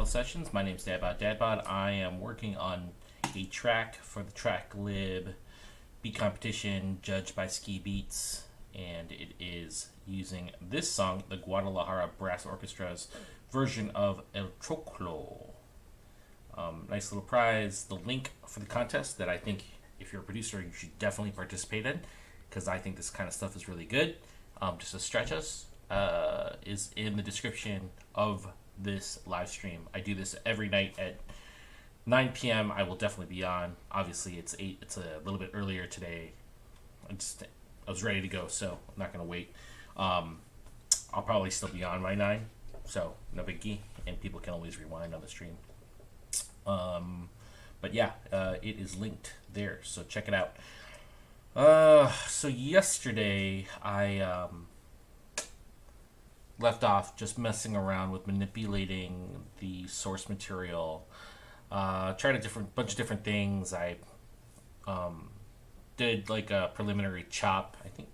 Sessions. My name's Dadbot. I am working on a track for the TrackLib beat competition judged by Ski Beats, and it is using this song, the Guadalajara Brass Orchestra's version of El Choclo. Nice little prize. The link for the contest that I think if you're a producer you should definitely participate in, because I think this kind of stuff is really good, just to stretch us, is in the description of this live stream. I do this every night at 9 p.m. I will definitely be on. Obviously, it's a little bit earlier today. I was ready to go, so I'm not gonna wait. I'll probably still be on by 9, so no biggie, and people can always rewind on the stream. But yeah, it is linked there, so check it out. So yesterday I left off just messing around with manipulating the source material. Tried a bunch of different things. I did like a preliminary chop, I think.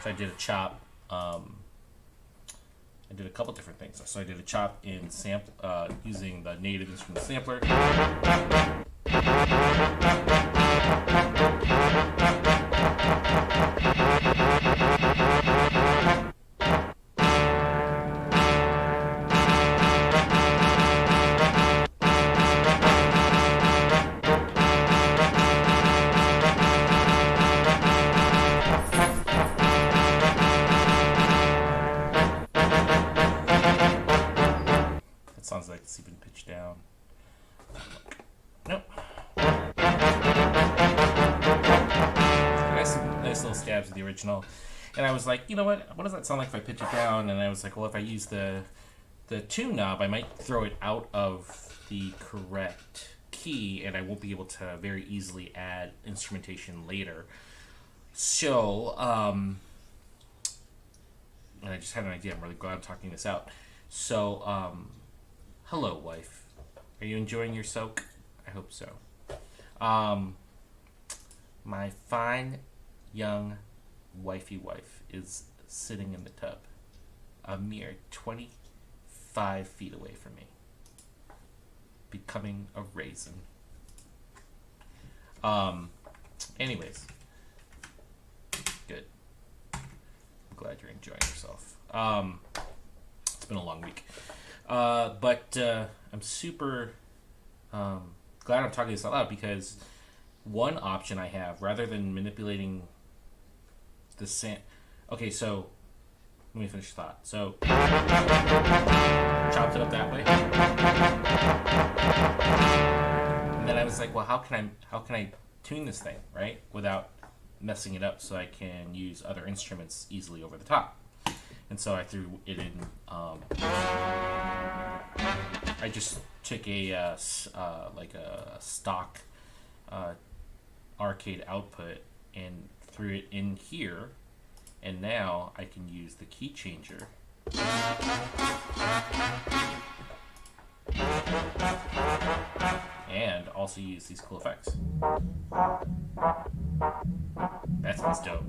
So I did a chop. I did a couple different things. So I did a chop in using the native instrument sampler. Sounds like it's even pitched down. Nope. Nice little stabs of the original. And I was like, you know what does that sound like if I pitch it down? And I was like, well, if I use the tune knob, I might throw it out of the correct key, and I won't be able to very easily add instrumentation later. So, and I just had an idea. I'm really glad I'm talking this out. So, hello, wife. Are you enjoying your soak? I hope so. My fine, young, wifey wife is sitting in the tub, a mere 25 feet away from me, becoming a raisin. Anyways, good. I'm glad you're enjoying yourself. It's been a long week. But I'm super glad I'm talking this out loud, because one option I have, rather than manipulating the okay, so let me finish the thought. So chopped it up that way, and then I was like, like, well, how can I tune this thing, right, without messing it up, so I can use other instruments easily over the top. And so I threw it in. I just took a like a stock arcade output and threw it in here, and now I can use the key changer and also use these cool effects. That sounds dope.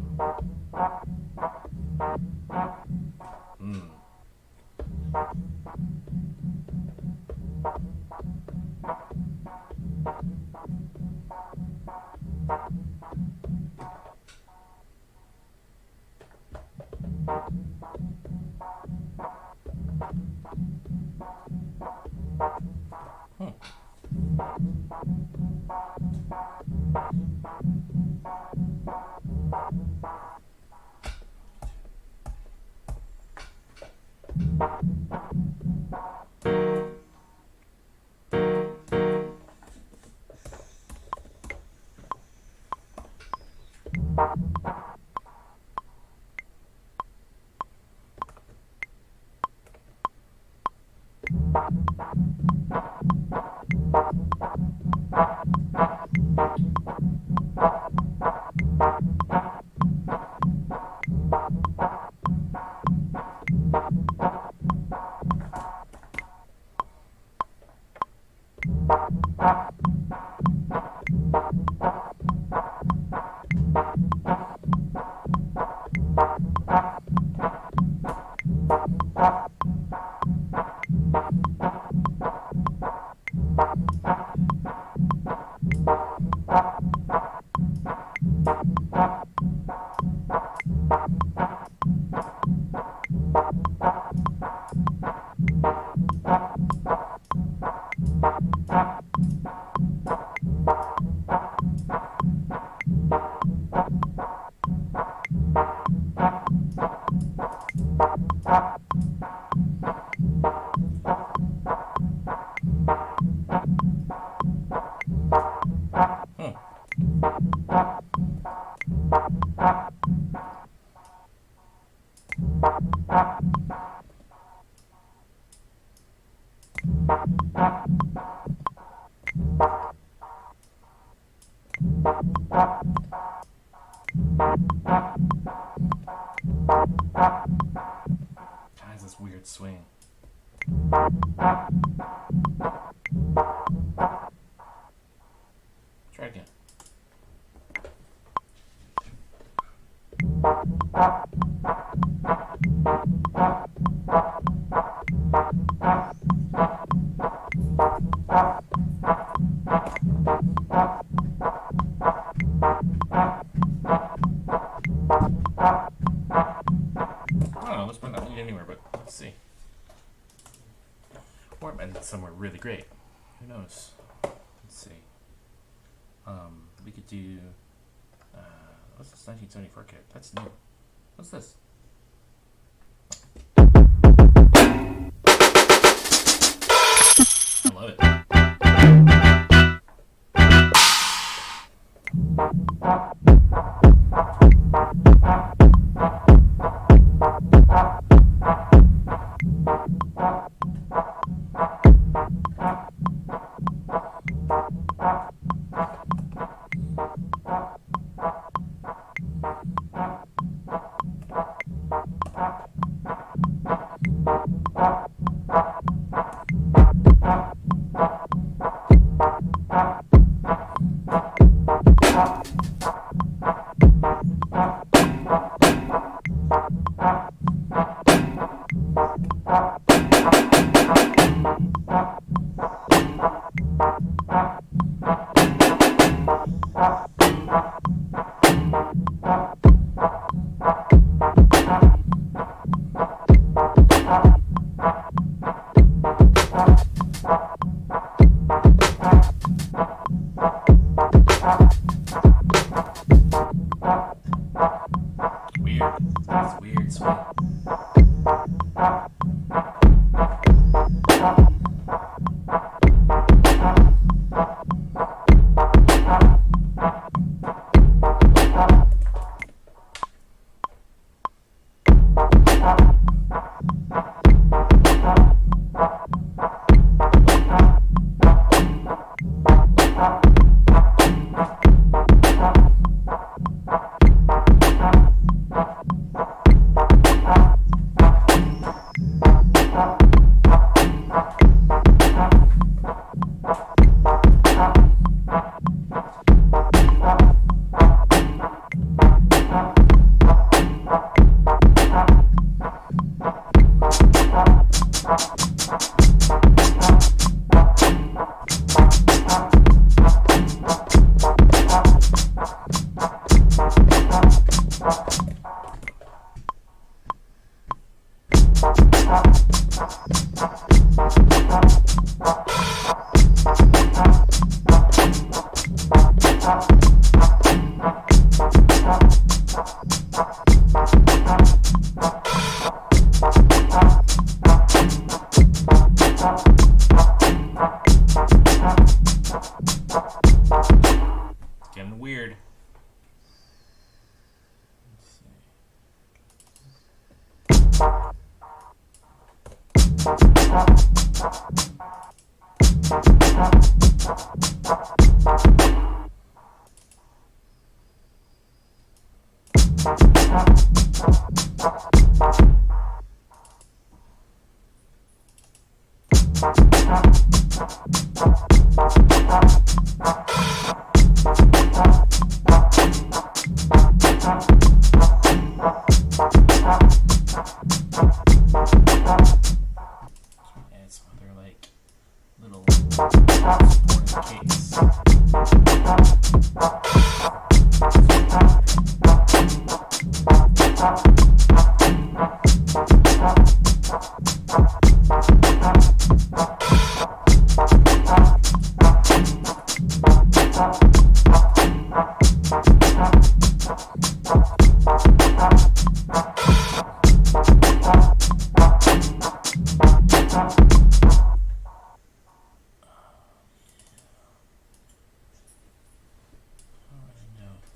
Has this weird swing. Try again. I don't know, this might not lead anywhere, but let's see. Or it might lead somewhere really great. Who knows? Let's see. We could do. What's this 1974 kit? That's new. What's this? I love it. Add some other like little supporting case.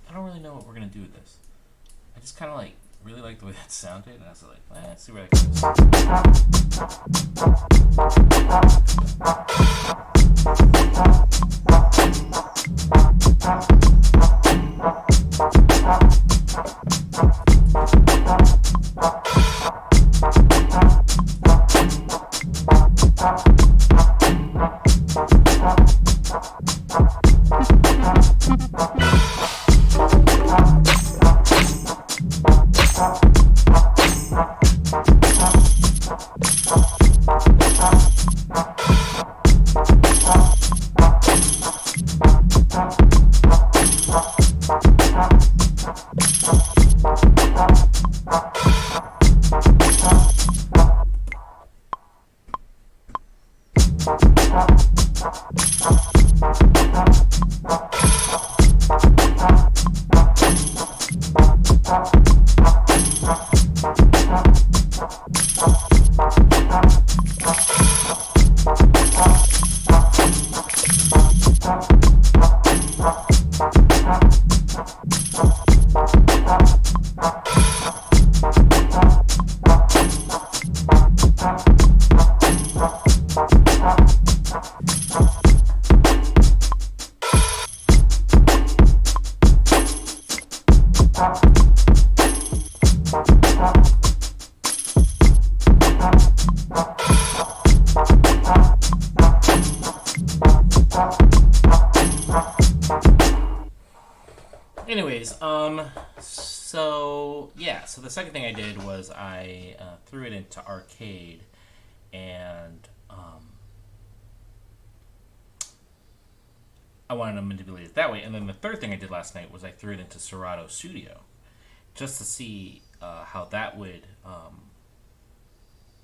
I don't really know what we're gonna do with this. I just kind of like really like the way that sounded, and I was like, let's see where that So the second thing I did was I threw it into Arcade, and I wanted to manipulate it that way. And then the third thing I did last night was I threw it into Serato Studio, just to see how that would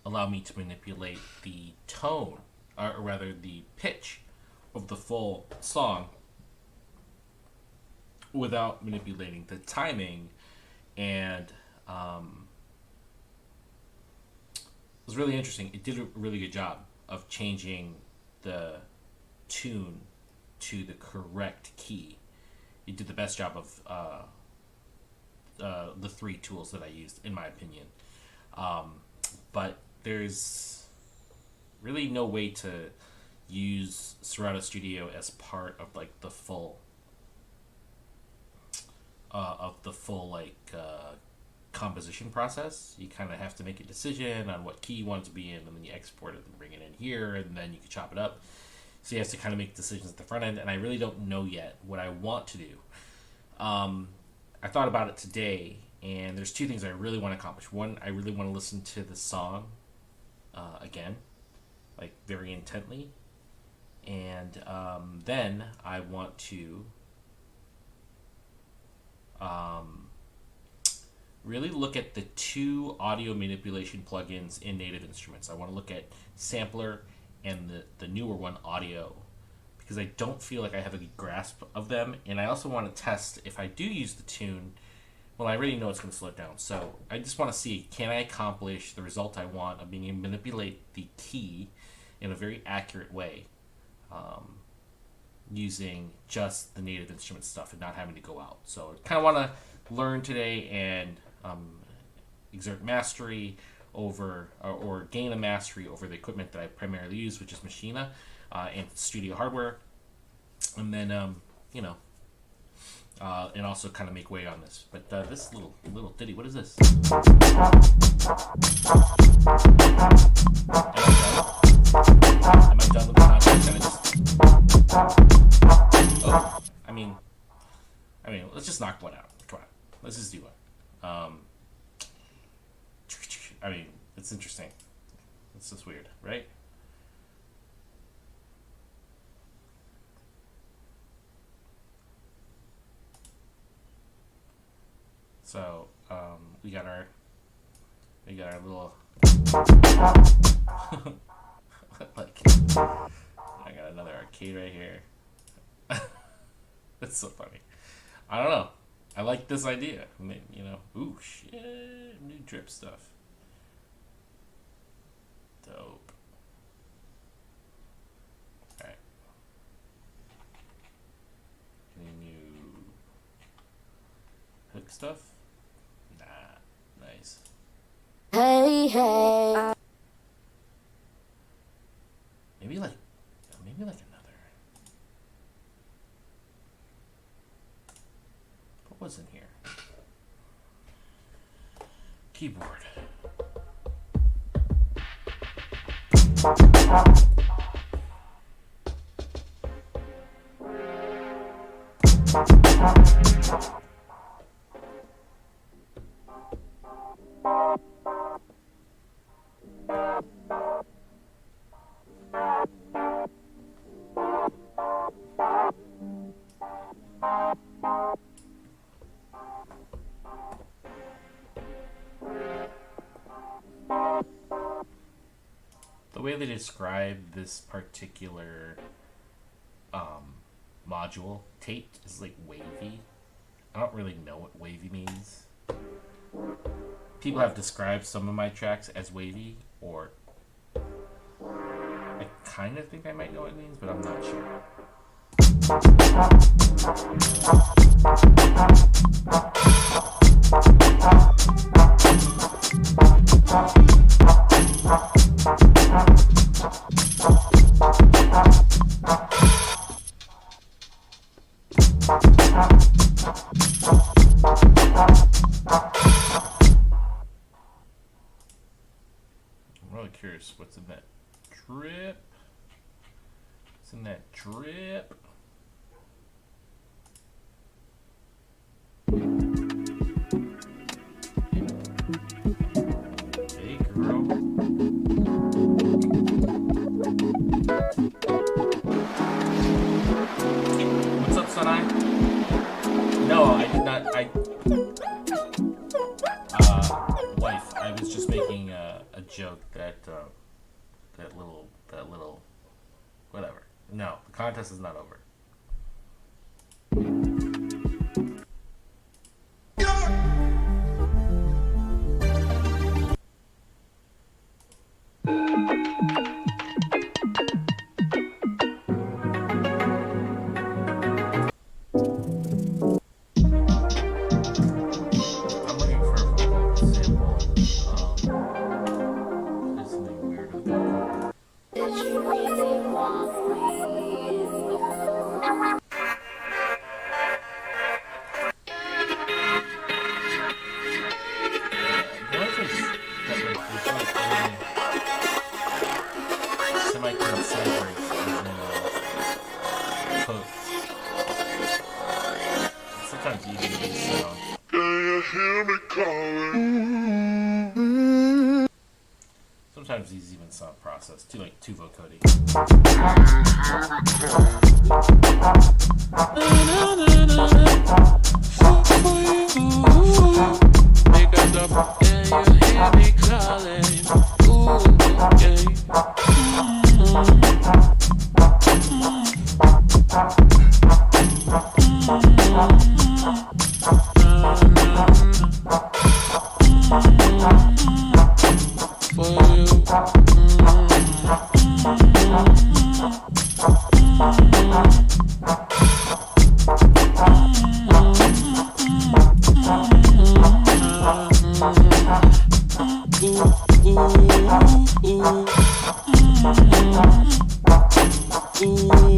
allow me to manipulate the tone, or rather the pitch of the full song without manipulating the timing. And it was really interesting. It did a really good job of changing the tune to the correct key. It did the best job of the three tools that I used, in my opinion. But there's really no way to use Serato Studio as part of like the full composition process. You kind of have to make a decision on what key you want it to be in, and then you export it and bring it in here, and then you can chop it up. So you have to kind of make decisions at the front end, and I really don't know yet what I want to do. I thought about it today, and there's two things I really want to accomplish. One, I really want to listen to the song again, like very intently, and then I want to really look at the two audio manipulation plugins in Native Instruments. I want to look at Sampler and the newer one, Audio, because I don't feel like I have a good grasp of them. And I also want to test if I do use the tune, well, I already know it's going to slow it down. So I just want to see, can I accomplish the result I want of being able to manipulate the key in a very accurate way, using just the Native Instruments stuff and not having to go out. So I kind of want to learn today and exert mastery over, or gain a mastery over the equipment that I primarily use, which is Machina. and studio hardware, and then and also kind of make way on this. But this little ditty, what is this? Am I done with the content? Can I just... Oh, I mean, let's just knock one out. Come on, let's just do one. I mean, it's interesting. It's just weird, right? So we got our little like I got another arcade right here. That's so funny. I don't know. I like this idea. I mean, ooh shit, new drip stuff. Dope. All right. Any new hook stuff? Nice. Hey, hey. Maybe like another. What was in here? Keyboard. The way they describe this particular module, taped, is like wavy. I don't really know what wavy means. People have described some of my tracks as wavy, or I kind of think I might know what it means, but I'm not sure. I'm really curious what's in that drip. What's in that drip? Hey, girl. What's up, Sunai? No, I did not. Wife, I was just making a joke that that little, whatever. No, the contest is not over. Sometimes easy to get sound. Can you hear me calling? Sometimes these even sound processed too, like 2 vocoding. I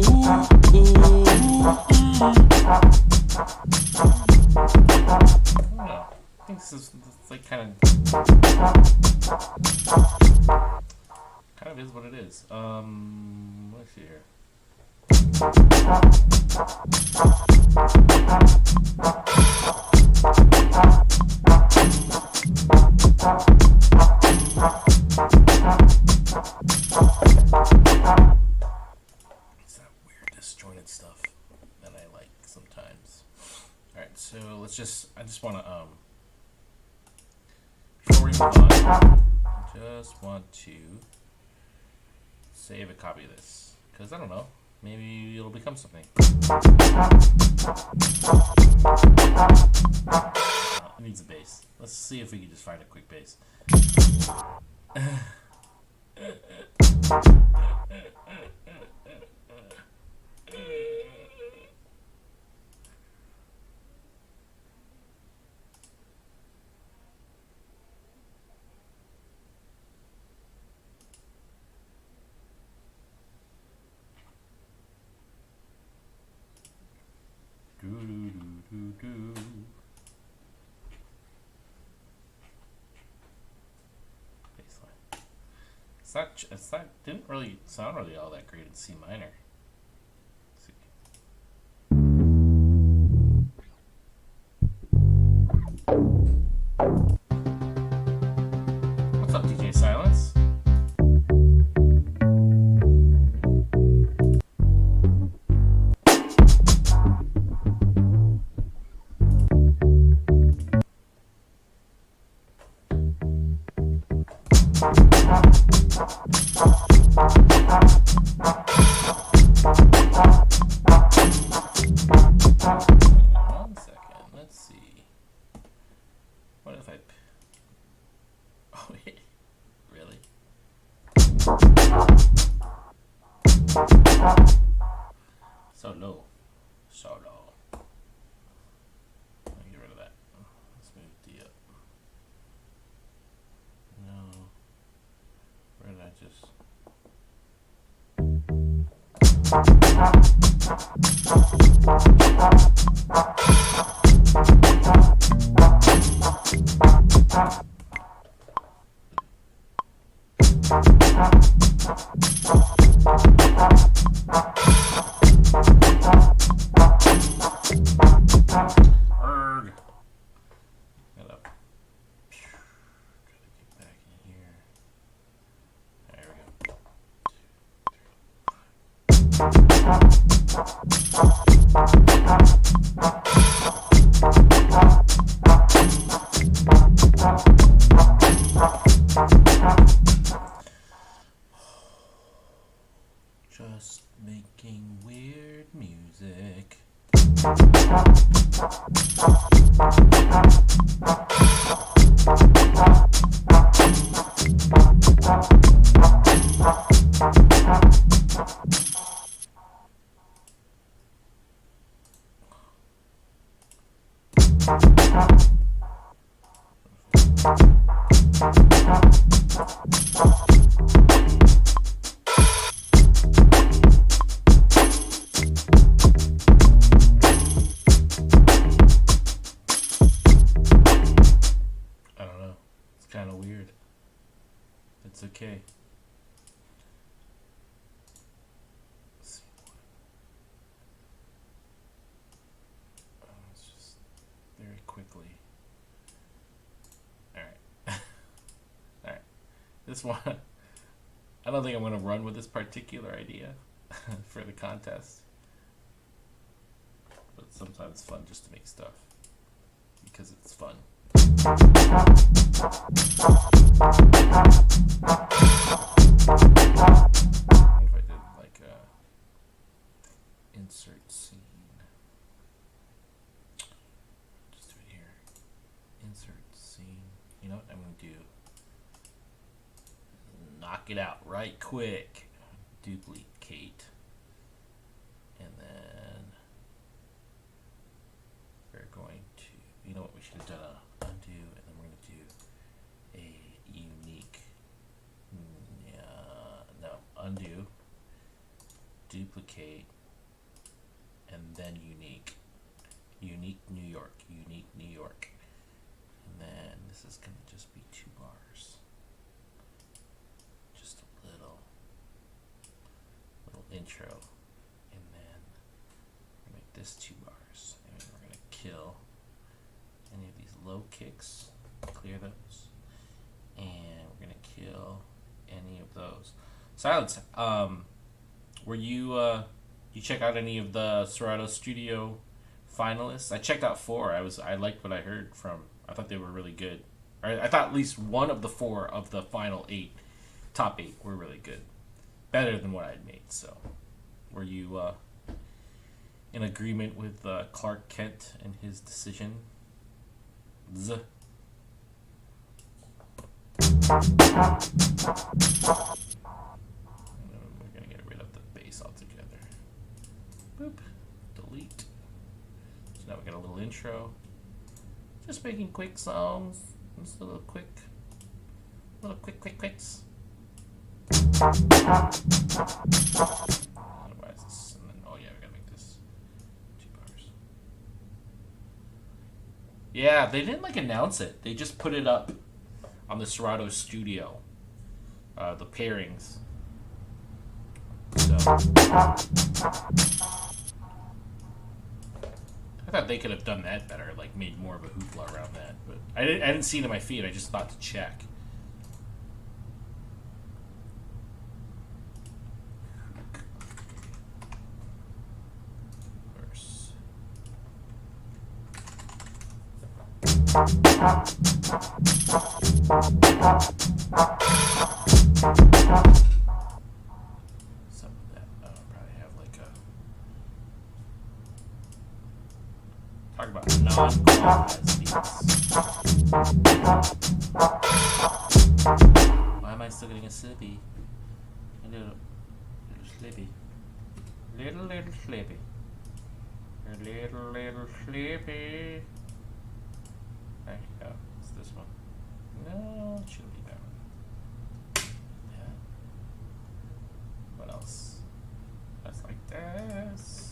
think this is like kind of is what it is. Let's see here. It's that weird disjointed stuff that I like sometimes. Alright, so I just want to, before we move on, I just want to save a copy of this. Because, I don't know, maybe it'll become something. It needs a bass. Let's see if we can just find a quick bass. Baseline. Didn't really sound really all that great in C minor. Let's see. What's up, DJ Silence? One second, let's see. What if I... Oh, wait. Really? So low. So low. Let me get rid of that. Let's move D up. No. Where did I just... Erg. Gotta get back in here. There we go. Just making weird music. I don't know. It's kind of weird. It's okay. Let's see. Let's just very quickly. Alright. Alright. This one, I don't think I'm going to run with this particular idea for the contest. But sometimes it's fun just to make stuff. Because it's fun. If I did like a insert scene, just do it here. Insert scene. You know what I'm gonna do? Knock it out right quick. Duplicate, and then we're going to. You know what? We should have done a undo, and then we're going to do a unique. No, undo. Do duplicate, and then unique. Unique New York. Unique New York. And then this is going to just be 2 bars. Just a little intro. And then we're going to make this 2 bars. And we're going to kill any of these low kicks. Clear those. And we're going to kill any of those. Silence. Were you you check out any of the Serato Studio finalists? I checked out 4. I liked what I heard from. I thought they were really good. I thought at least one of the 4 of the final 8, top 8, were really good, better than what I'd made. So, were you in agreement with Clark Kent and his decision? We're gonna get rid of the bass altogether. Boop. Delete. So now we got a little intro. Just making quick songs. Just a little quicks. Otherwise, this, and then, oh yeah, we gotta make this 2 bars. Yeah, they didn't announce it. They just put it up on the Serato Studio, the pairings. So I thought they could have done that better, made more of a hoopla around that. But I didn't see it in my feed. I just thought to check. Verse. Some of that probably have talk about non-quantized beats. Why am I still getting a slippy? A little slippy. Little slippy. A little slippy. There you go. It's this one. No, it shouldn't be that one. Yeah. What else? That's like this.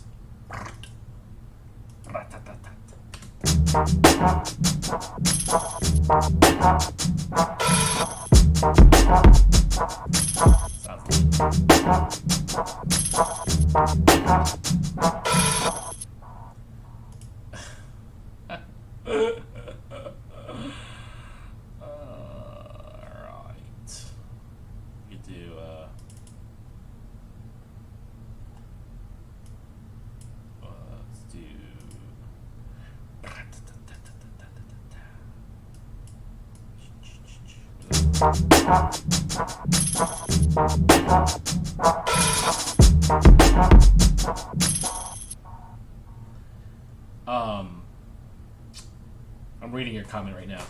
I'm reading your comment right now.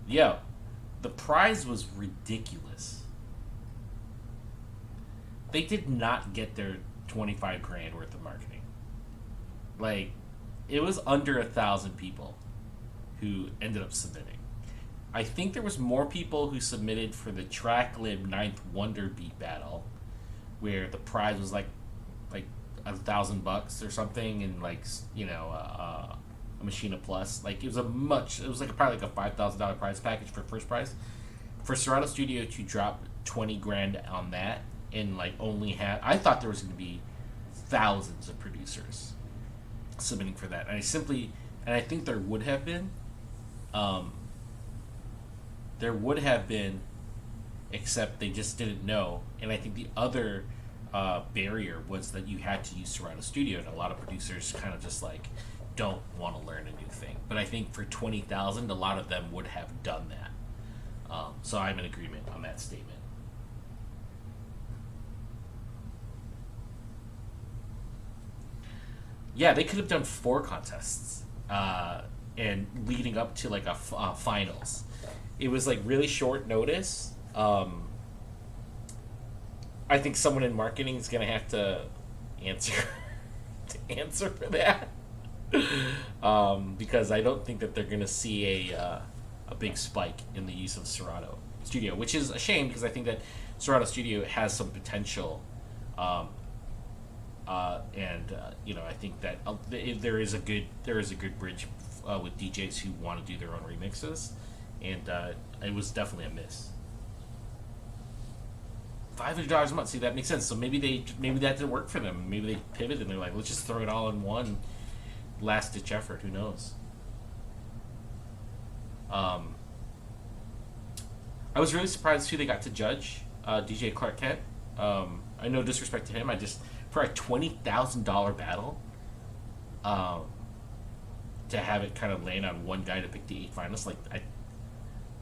Yo, the prize was ridiculous. They did not get their 25 grand worth of marketing. It was under 1,000 people who ended up submitting. I think there was more people who submitted for the TrackLib 9th Wonder Beat Battle, where the prize was like $1,000 or something, and a Machina Plus. It was probably a $5,000 prize package for first prize. For Serato Studio to drop 20 grand on that and only have, I thought there was going to be thousands of producers submitting for that. And I think there would have been. Except they just didn't know. And I think the other barrier was that you had to use Serato Studio, and a lot of producers kind of just don't want to learn a new thing. But I think for 20,000, a lot of them would have done that. So I'm in agreement on that statement. Yeah, they could have done 4 contests and leading up to a finals. It was really short notice. I think someone in marketing is going to have to answer for that, because I don't think that they're going to see a big spike in the use of Serato. studio, which is a shame because I think that Serato Studio has some potential. I think that there is a good bridge with DJs who want to do their own remixes, and it was definitely a miss. $500 a month. See, that makes sense. So maybe that didn't work for them. Maybe they pivoted and they're like, let's just throw it all in one last ditch effort. Who knows? I was really surprised who they got to judge DJ Clark Kent. I no disrespect to him. I just for a $20,000 battle, to have it kind of land on one guy to pick the 8 finalists, like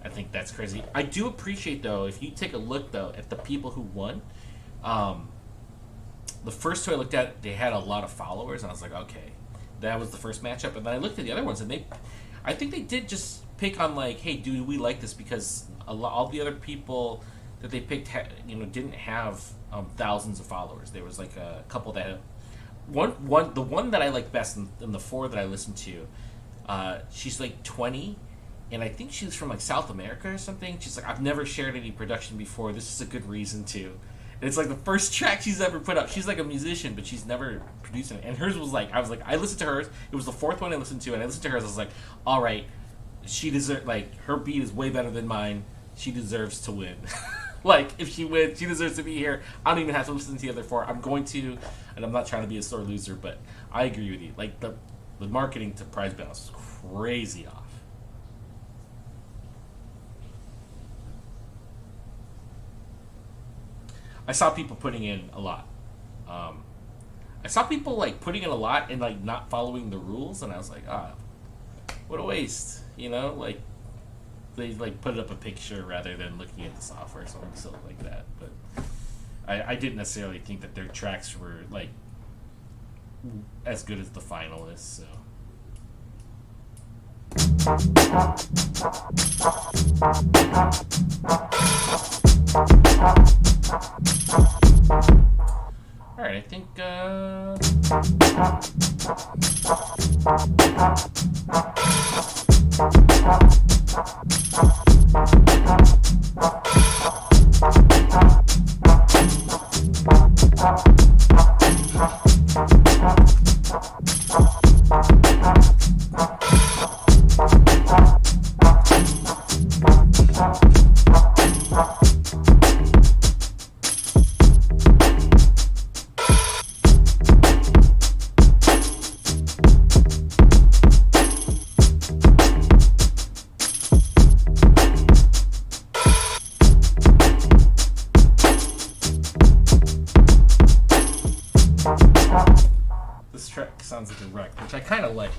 I think that's crazy. I do appreciate though if you take a look though at the people who won. The first two I looked at, they had a lot of followers, and I was like, okay, that was the first matchup. And then I looked at the other ones, and I think they did just pick on like, hey, do we like this? Because all the other people that they picked, didn't have thousands of followers. There was like a couple that had, the one that I liked best in the 4 that I listened to. She's like 20, and I think she's from like South America or something. She's like, I've never shared any production before. This is a good reason to. And it's like the first track she's ever put up. She's like a musician, but she's never produced it. And hers was like, I listened to hers. It was the 4th one I listened to, and I listened to hers. I was like, all right, she deserves, like, her beat is way better than mine. She deserves to win. Like, if she wins, she deserves to be here. I don't even have to listen to the other 4. I'm going to, and I'm not trying to be a sore loser, but I agree with you. Like, the marketing to Prize Battles is crazy off. I saw people putting in a lot. I saw people like putting in a lot and like not following the rules, and I was like, what a waste, Like they like put up a picture rather than looking at the software or something silly like that. But I didn't necessarily think that their tracks were like as good as the finalists. So. All right, I think. This track sounds like a wreck, which I kind of like.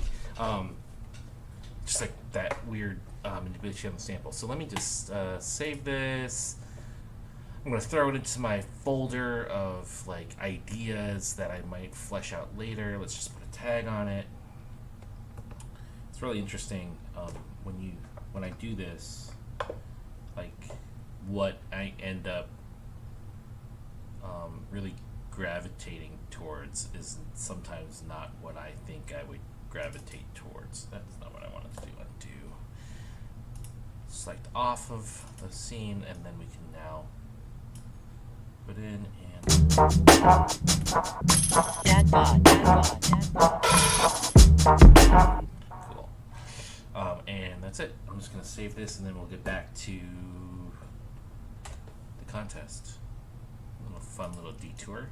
Just like that weird manipulation on the sample. So let me just save this. I'm going to throw it into my folder of like ideas that I might flesh out later. Let's just put a tag on it. It's really interesting when I do this, like what I end up really gravitating towards is sometimes not what I think I would gravitate towards. That's not what I wanted to do. Undo. Select off of the scene, and then we can now put in and cool. And that's it. I'm just gonna save this, and then we'll get back to the contest. A little fun little detour.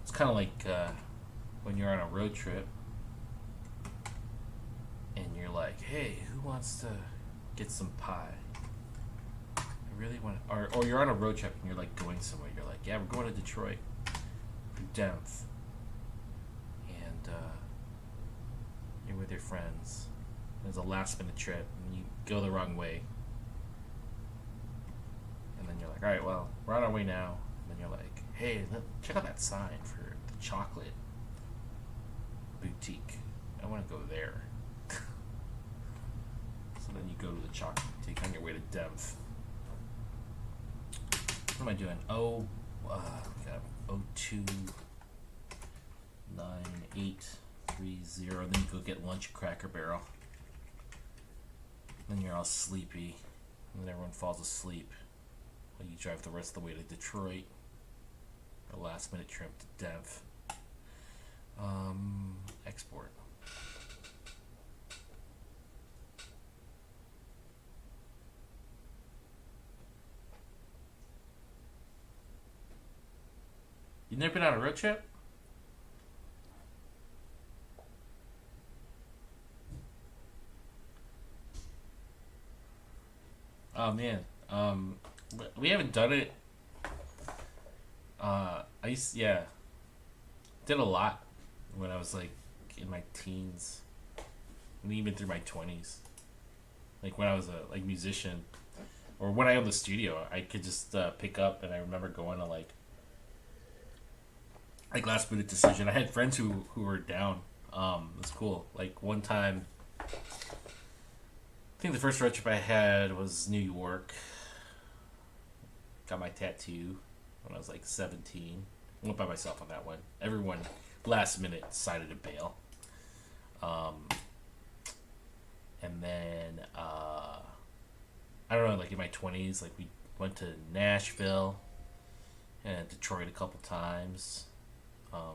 It's kind of like when you're on a road trip and you're like, hey, who wants to get some pie? I really want to, or you're on a road trip and you're like going somewhere. You're like, yeah, we're going to Detroit for Demph. And you're with your friends. It's a last minute trip and you go the wrong way. And then you're like, all right, well, we're on our way now. And then you're like, hey, check out that sign for the chocolate boutique. I want to go there. So then you go to the chocolate boutique on your way to Demph. What am I doing? We got 029830. Then you go get lunch at Cracker Barrel. Then you're all sleepy. And then everyone falls asleep while you drive the rest of the way to Detroit. A last minute trip to Dev. Export. You never been on a road trip? Oh man, we haven't done it. Yeah, did a lot when I was like in my teens, and even through my 20s. Like when I was a musician, or when I owned the studio, I could just pick up, and I remember going to like last minute decision. I had friends who were down. It was cool. Like one time, I think the first road trip I had was New York. Got my tattoo when I was like 17. I went by myself on that one. Everyone last minute decided to bail. And then I don't know, like in my 20s, like we went to Nashville and Detroit a couple times. I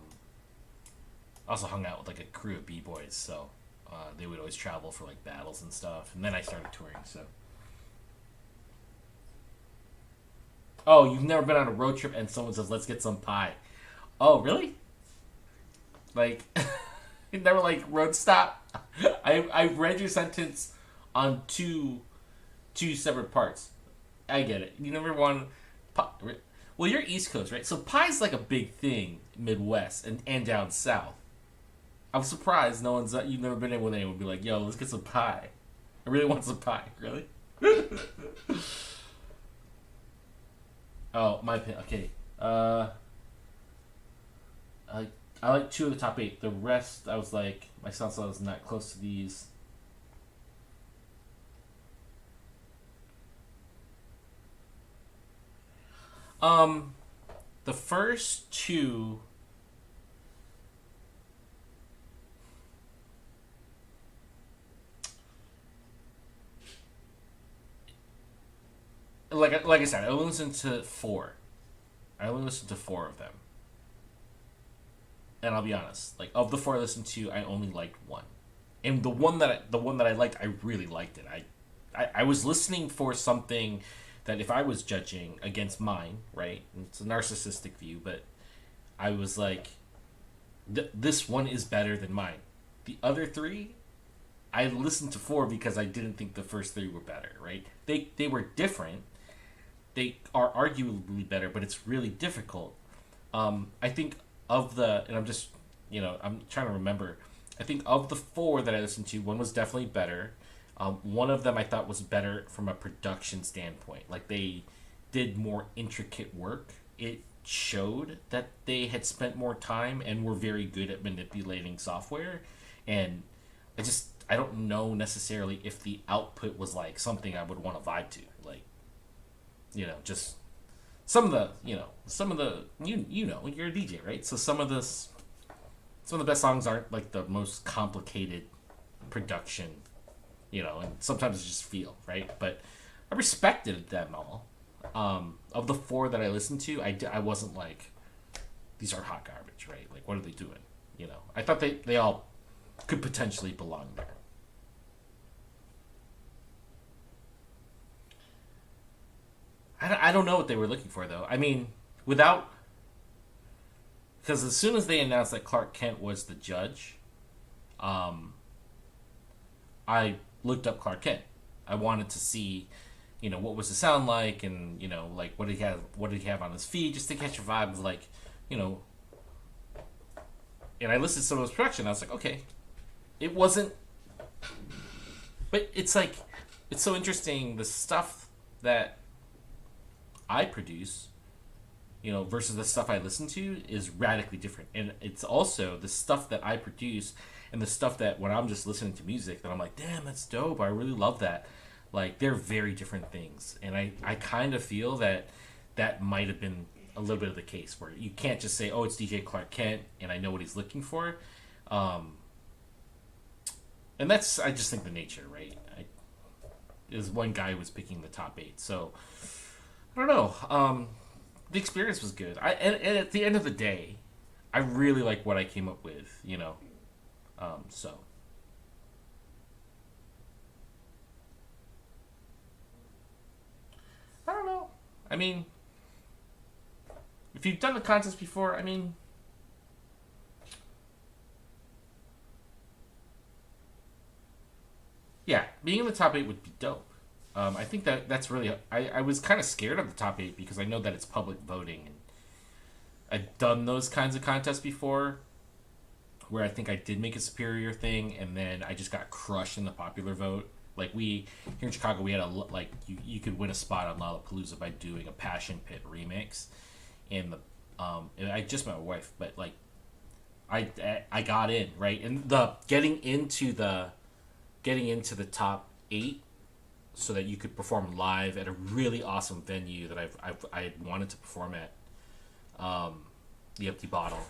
also hung out with like a crew of b-boys, so they would always travel for like battles and stuff. And then I started touring. So, oh, you've never been on a road trip and someone says, "Let's get some pie." Oh, really? Like, you never like road stop? I read your sentence on two separate parts. I get it. You never want pie. Well, you're East Coast, right? So pie's like a big thing Midwest and down south. I'm surprised no one's you've never been able with anyone would be like, "Yo, let's get some pie." I really want some pie. Really? Oh, my opinion. Okay. I like two of the top eight. The rest, I was like, my sound level is not close to these. Um, the first two, like I said, I only listened to four. I only listened to four of them, and I'll be honest. Like of the four I listened to, I only liked one, and the one that I liked, I really liked it. I was listening for something that if I was judging against mine, right? It's a narcissistic view, but I was like, this one is better than mine. The other three, I listened to four because I didn't think the first three were better, right? They were different. They are arguably better, but it's really difficult. I think and I'm just, I'm trying to remember. I think of the four that I listened to, one was definitely better. One of them I thought was better from a production standpoint. Like they did more intricate work. It showed that they had spent more time and were very good at manipulating software. And I don't know necessarily if the output was like something I would want to vibe to. Like, just some of the you're a DJ, right? So some of the best songs aren't like the most complicated production, and sometimes it's just feel, right? But I respected them all. Of the four that I listened to, I wasn't like, these are hot garbage, right? Like, what are they doing? I thought they all could potentially belong there. I don't know what they were looking for, though. I mean, because as soon as they announced that Clark Kent was the judge, I looked up Clark Kent. I wanted to see, what was the sound like, and like what did he have on his feed, just to catch a vibe of like, And I listened to some of his production. I was like, okay, it wasn't, but it's like, it's so interesting the stuff that I produce, versus the stuff I listen to is radically different. And it's also the stuff that I produce and the stuff that when I'm just listening to music that I'm like, damn, that's dope. I really love that. Like, they're very different things. And I kind of feel that might have been a little bit of the case where you can't just say, oh, it's DJ Clark Kent and I know what he's looking for. And that's, I just think, the nature, right? is one guy who was picking the top 8. So I don't know. The experience was good. And at the end of the day, I really like what I came up with. So. I don't know. I mean, if you've done the contest before, I mean, yeah, being in the top 8 would be dope. I think that's really. I was kind of scared of the top 8 because I know that it's public voting, and I've done those kinds of contests before, where I think I did make a superior thing, and then I just got crushed in the popular vote. Like here in Chicago, we had you could win a spot on Lollapalooza by doing a Passion Pit remix, and I just met my wife, but like I got in, right, and the getting into the top 8 so that you could perform live at a really awesome venue that I had wanted to perform at, the Empty Bottle.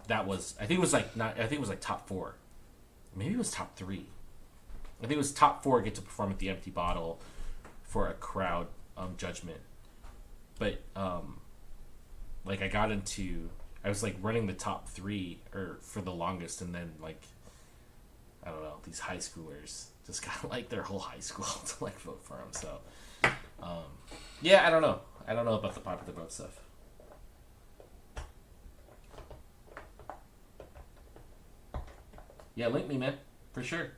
That was, I think it was like top 4, maybe it was top 3. I think it was top 4 get to perform at the Empty Bottle for a crowd judgment. But like I was like running the top 3 or for the longest, and then like I don't know, these high schoolers just got like their whole high school to like vote for him. So yeah, I don't know about the popular vote stuff. Yeah, link me, man, for sure.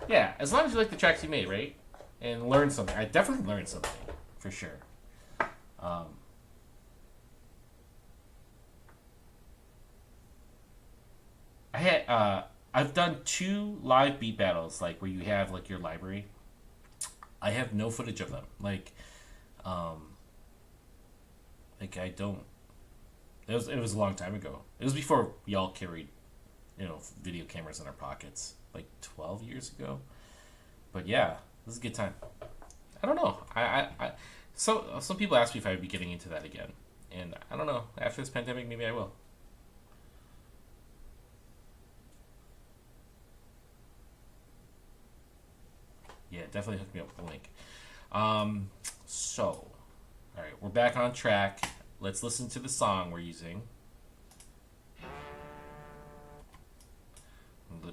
Yeah, as long as you like the tracks you made, right? And learn something. I definitely learned something, for sure. I've done 2 live beat battles, like where you have like your library. I have no footage of them. Like I don't. It was a long time ago. It was before y'all carried, video cameras in our pockets, like 12 years ago. But yeah, this is a good time. I don't know. So some people ask me if I would be getting into that again, and I don't know. After this pandemic, maybe I will. Yeah, definitely hook me up with the link. So, all right, we're back on track. Let's listen to the song we're using.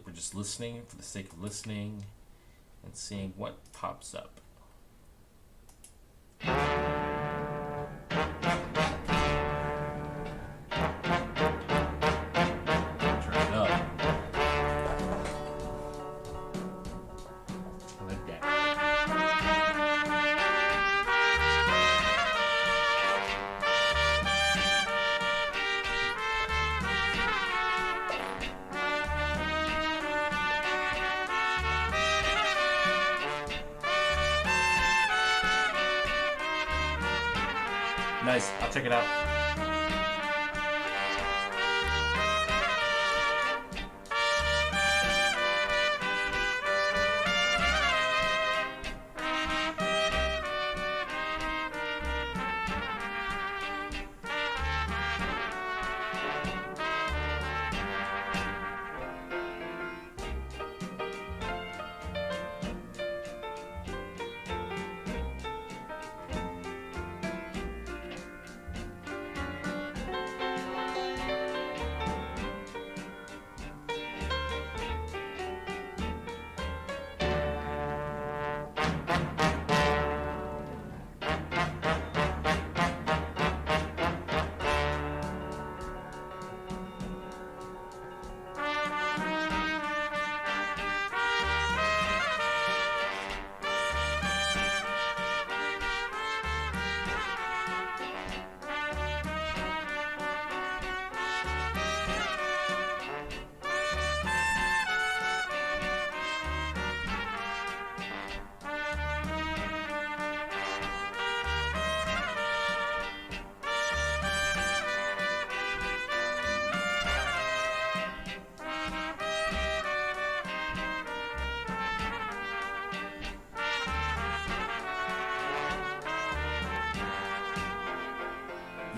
We're just listening for the sake of listening and seeing what pops up. Turn it up. I like that. Nice. I'll check it out.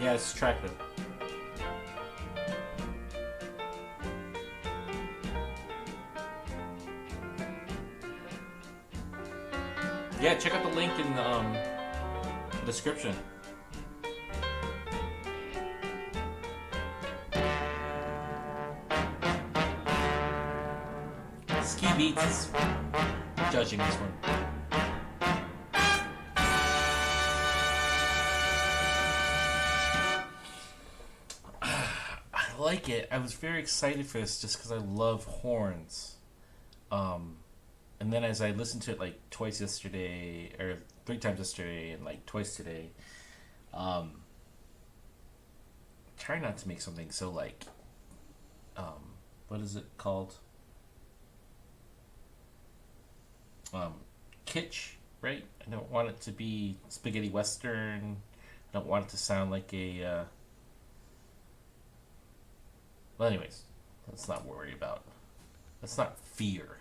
Yeah, it's attractive. Yeah, check out the link in the description. Ski Beats is judging this one. I like it. I was very excited for this just because I love horns. And then as I listened to it like twice yesterday, or 3 times yesterday, and like twice today, try not to make something so like, what is it called? Kitsch, right? I don't want it to be spaghetti western. I don't want it to sound like a. Well, anyways, let's not worry about. Let's not fear.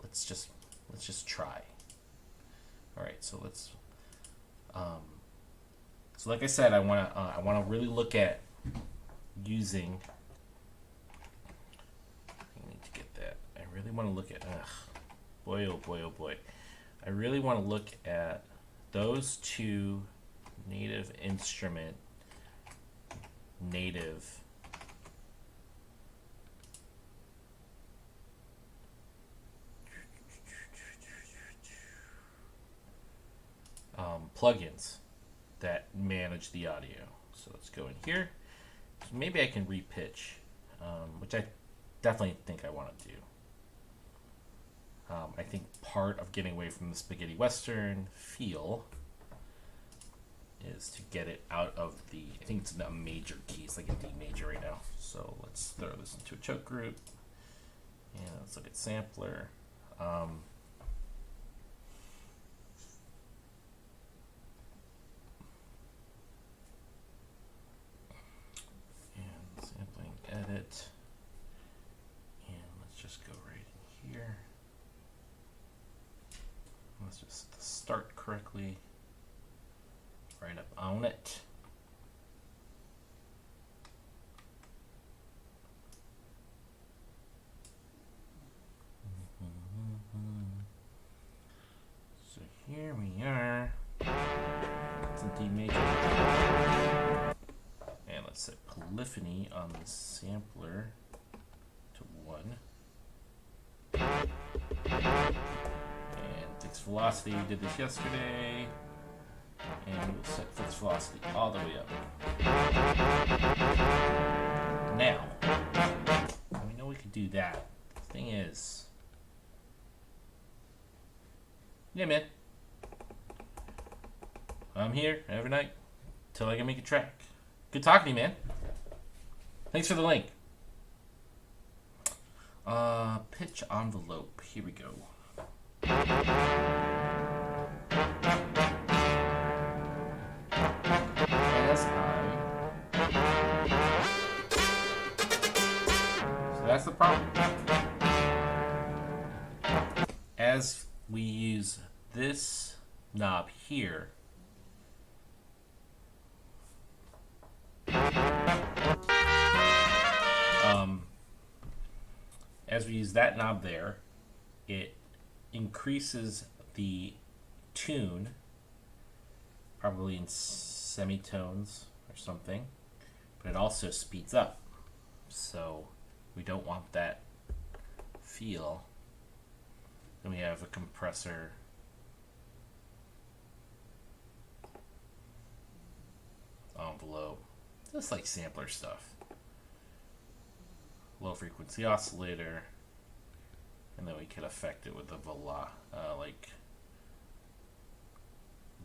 Let's just try. All right, so let's. So like I said, I wanna really look at using. I need to get that. I really want to look at. Boy, oh boy, oh boy. I really want to look at those two native instrument, native plugins that manage the audio. So let's go in here. So maybe I can repitch, which I definitely think I want to do. I think part of getting away from the spaghetti western feel is to get it out of the, I think it's a major key, it's like a D major right now. So let's throw this into a choke group, and let's look at sampler. And sampling edit, and let's just go right in here. Let's just start correctly. Right up on it. So here we are. It's in D major. And let's set polyphony on the sampler to 1. Fixed velocity, we did this yesterday, and we'll set fixed velocity all the way up. Now, we know we can do that. The thing is, yeah, man, I'm here every night till I can make a track. Good talking to you, man. Thanks for the link. Pitch envelope. Here we go. So that's the problem. As we use this knob here, as we use that knob there, it increases the tune, probably in semitones or something, but it also speeds up. So we don't want that feel. Then we have a compressor. Envelope, just like sampler stuff. Low frequency oscillator, and then we can affect it with the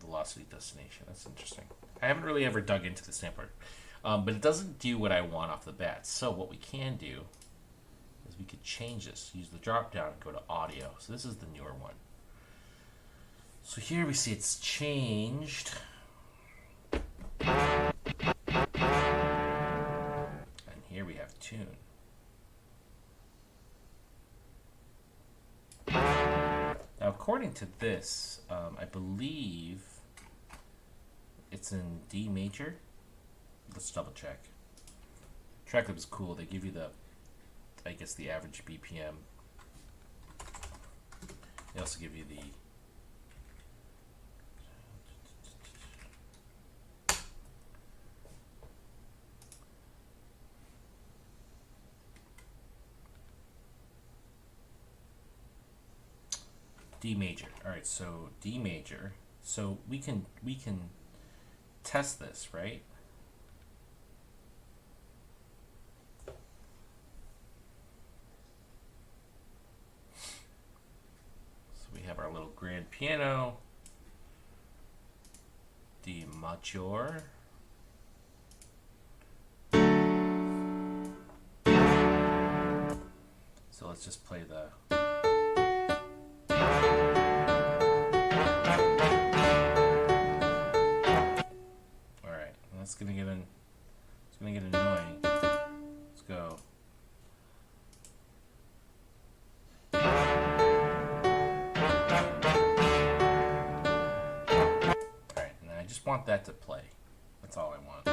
velocity destination. That's interesting. I haven't really ever dug into the sampler, but it doesn't do what I want off the bat. So what we can do is we could change this. Use the drop down and go to audio. So this is the newer one. So here we see it's changed. And here we have tune. Now, according to this, I believe it's in D major. Let's double check. TrackLib is cool. They give you the, I guess, the average BPM. They also give you the D major. All right, so D major. So we can test this, right? So we have our little grand piano, D major. So let's just play the. All right, that's gonna get It's gonna get annoying. Let's go. All right, and I just want that to play. That's all I want.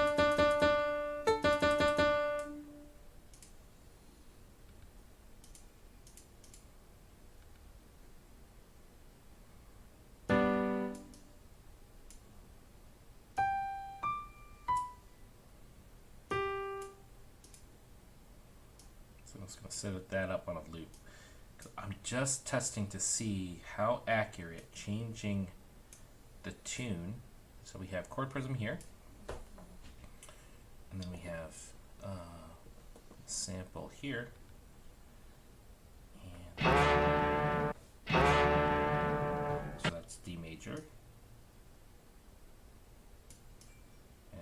So I'm just going to set that up on a loop. I'm just testing to see how accurate changing the tune. So we have chord prism here, and then we have sample here, and so that's D major, and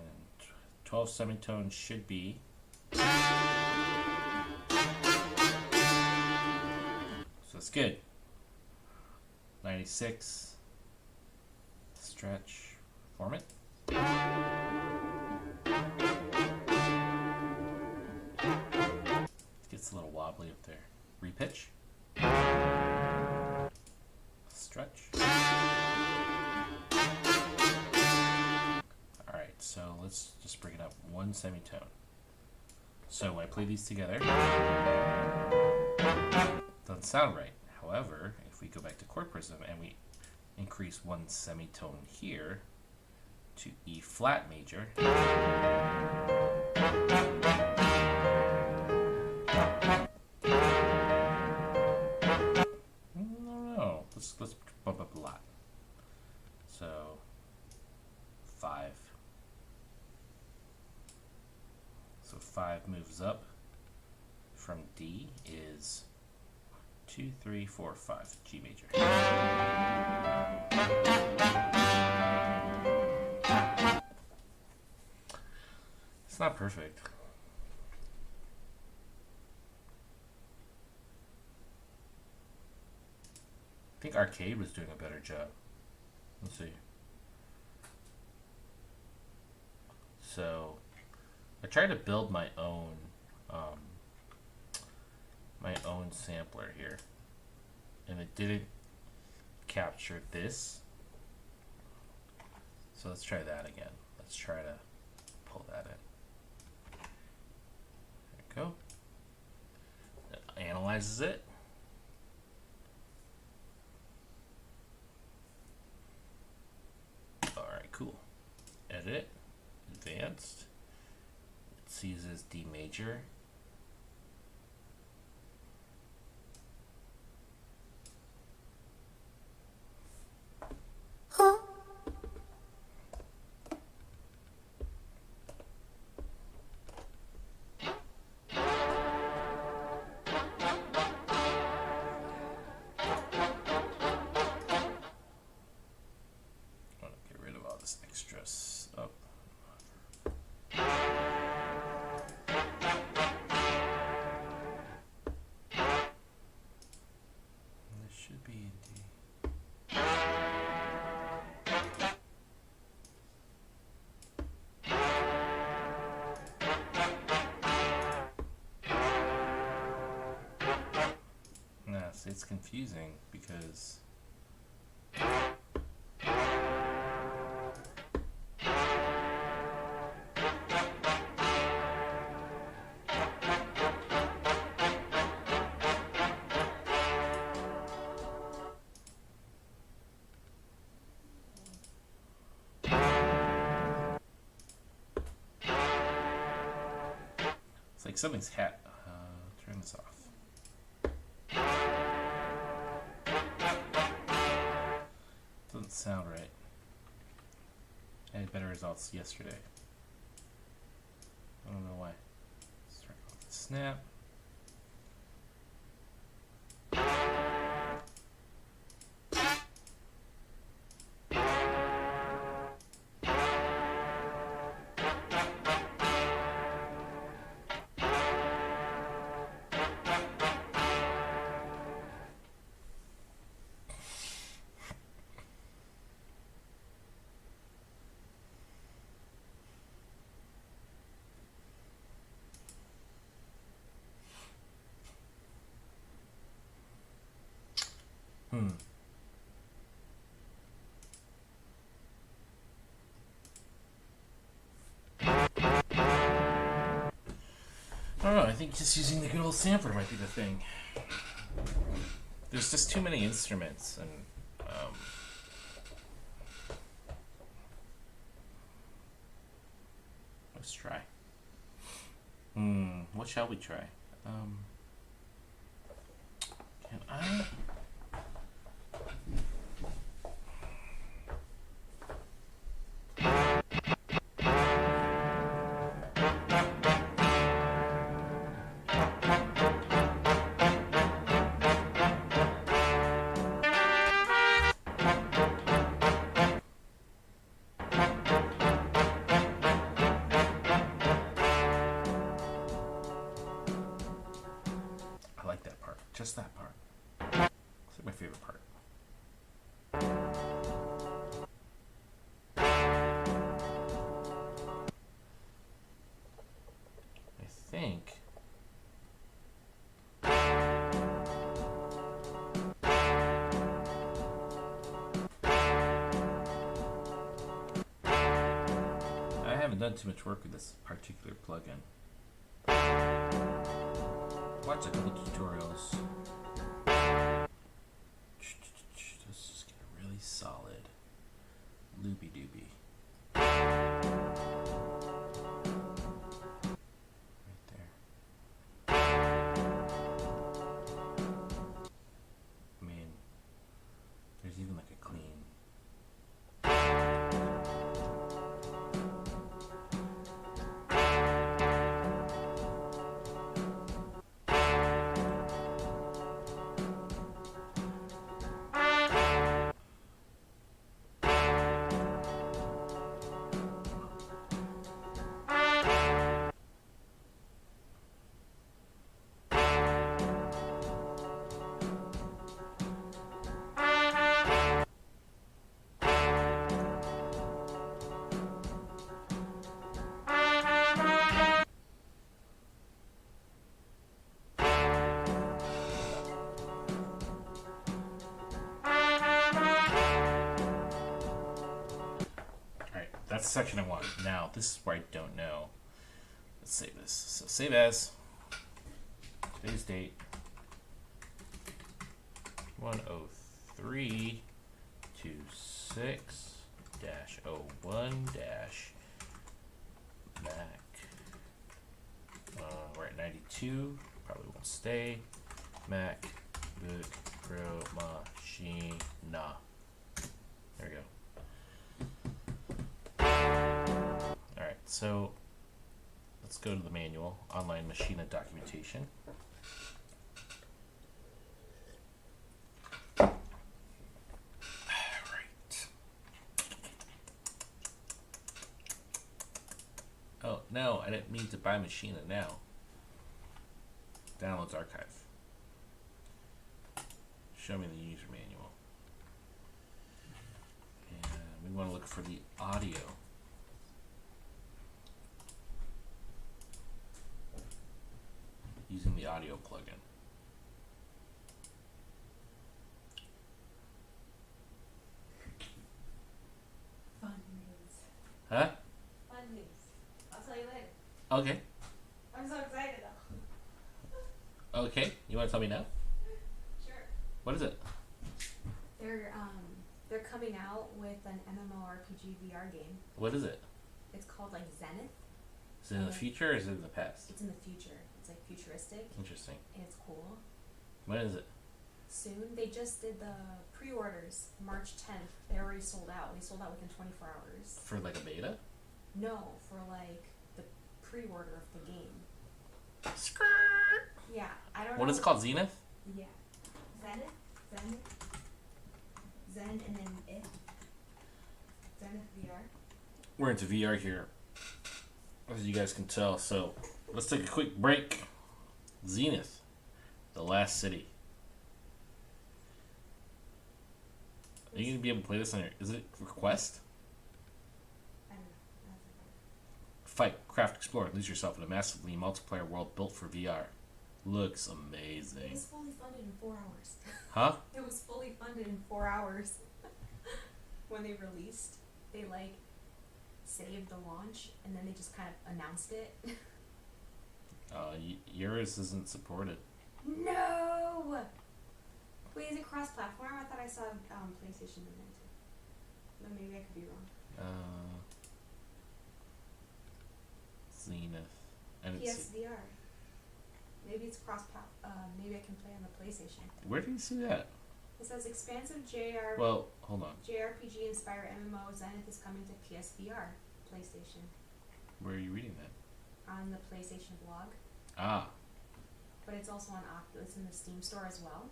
12 semitones should be. So that's good. 96. Stretch. Form it. It gets a little wobbly up there. Repitch. Stretch. Alright, so let's just bring it up one semitone. So when I play these together, doesn't sound right. However, if we go back to chord prism and we increase one semitone here to E flat major, no, let's bump up a lot. So 5. So 5 moves up from D is 2, 3, 4, 5, G major. It's not perfect. I think Arcade was doing a better job. Let's see. So I tried to build my own sampler here, and it didn't capture this. So let's try that again. Let's try to pull that in. There we go. It analyzes it. Alright, cool. Edit. Advanced. It sees as D major. It's confusing because it's like something's turn this off. doesn't sound right. I had better results yesterday. I don't know why. Start off the snap. I don't know, I think just using the good old sampler might be the thing. There's just too many instruments, and let's try. What shall we try? Can I? I like that part. Just that part. It's like my favorite part. I think. I haven't done too much work with this particular plugin. Watch a couple tutorials. Let's just get a really solid loopy doopy. Right there. I mean, there's even like a clean. That's the section I want. Now, this is where I don't know. Let's save this. So save as. Today's date. 10326-01- Mac. We're at 92. Probably won't stay. MacBook Pro Machine. Nah. There we go. Alright, so let's go to the manual, online Machina documentation. Alright. Oh, no, I didn't mean to buy Machina now. Downloads archive. Show me the user manual. And we want to look for the audio. Using the audio plugin. Fun news. Huh? Fun news. I'll tell you later. Okay. I'm so excited though. Okay. You want to tell me now? Sure. What is it? They're coming out with an MMORPG VR game. What is it? It's called like Zenith. Is it in the future or is it in the past? It's in the future. It's like futuristic Interesting. and it's cool. When is it? soon. They just did the pre-orders March 10th. They already sold out. They sold out within 24 hours. For like a beta? No, for like the pre-order of the game. Skirt. Yeah, I don't know. What is it called? Zenith? Yeah. Zenith? Zen and then it. Zenith VR. We're into VR here, as you guys can tell. So let's take a quick break. Zenith, The Last City. Are you gonna be able to play this on your? Is it Quest? I don't know. Fight, craft, explore, lose yourself in a massively multiplayer world built for VR. Looks It amazing. was fully funded in 4 hours. Huh? It was fully funded in 4 hours. When they released, they like saved the launch and then they just kind of announced it. Yours isn't supported. No! Wait, is it cross-platform? I thought I saw PlayStation in there too. No, maybe I could be wrong. Zenith. And it's, PSVR. Maybe it's maybe I can play on the PlayStation. where do you see that? It says expansive Well, hold on. JRPG inspired MMO Zenith is coming to PSVR, PlayStation, Where are you reading that? on the PlayStation blog. Ah, But it's also on it's in the Steam store as well.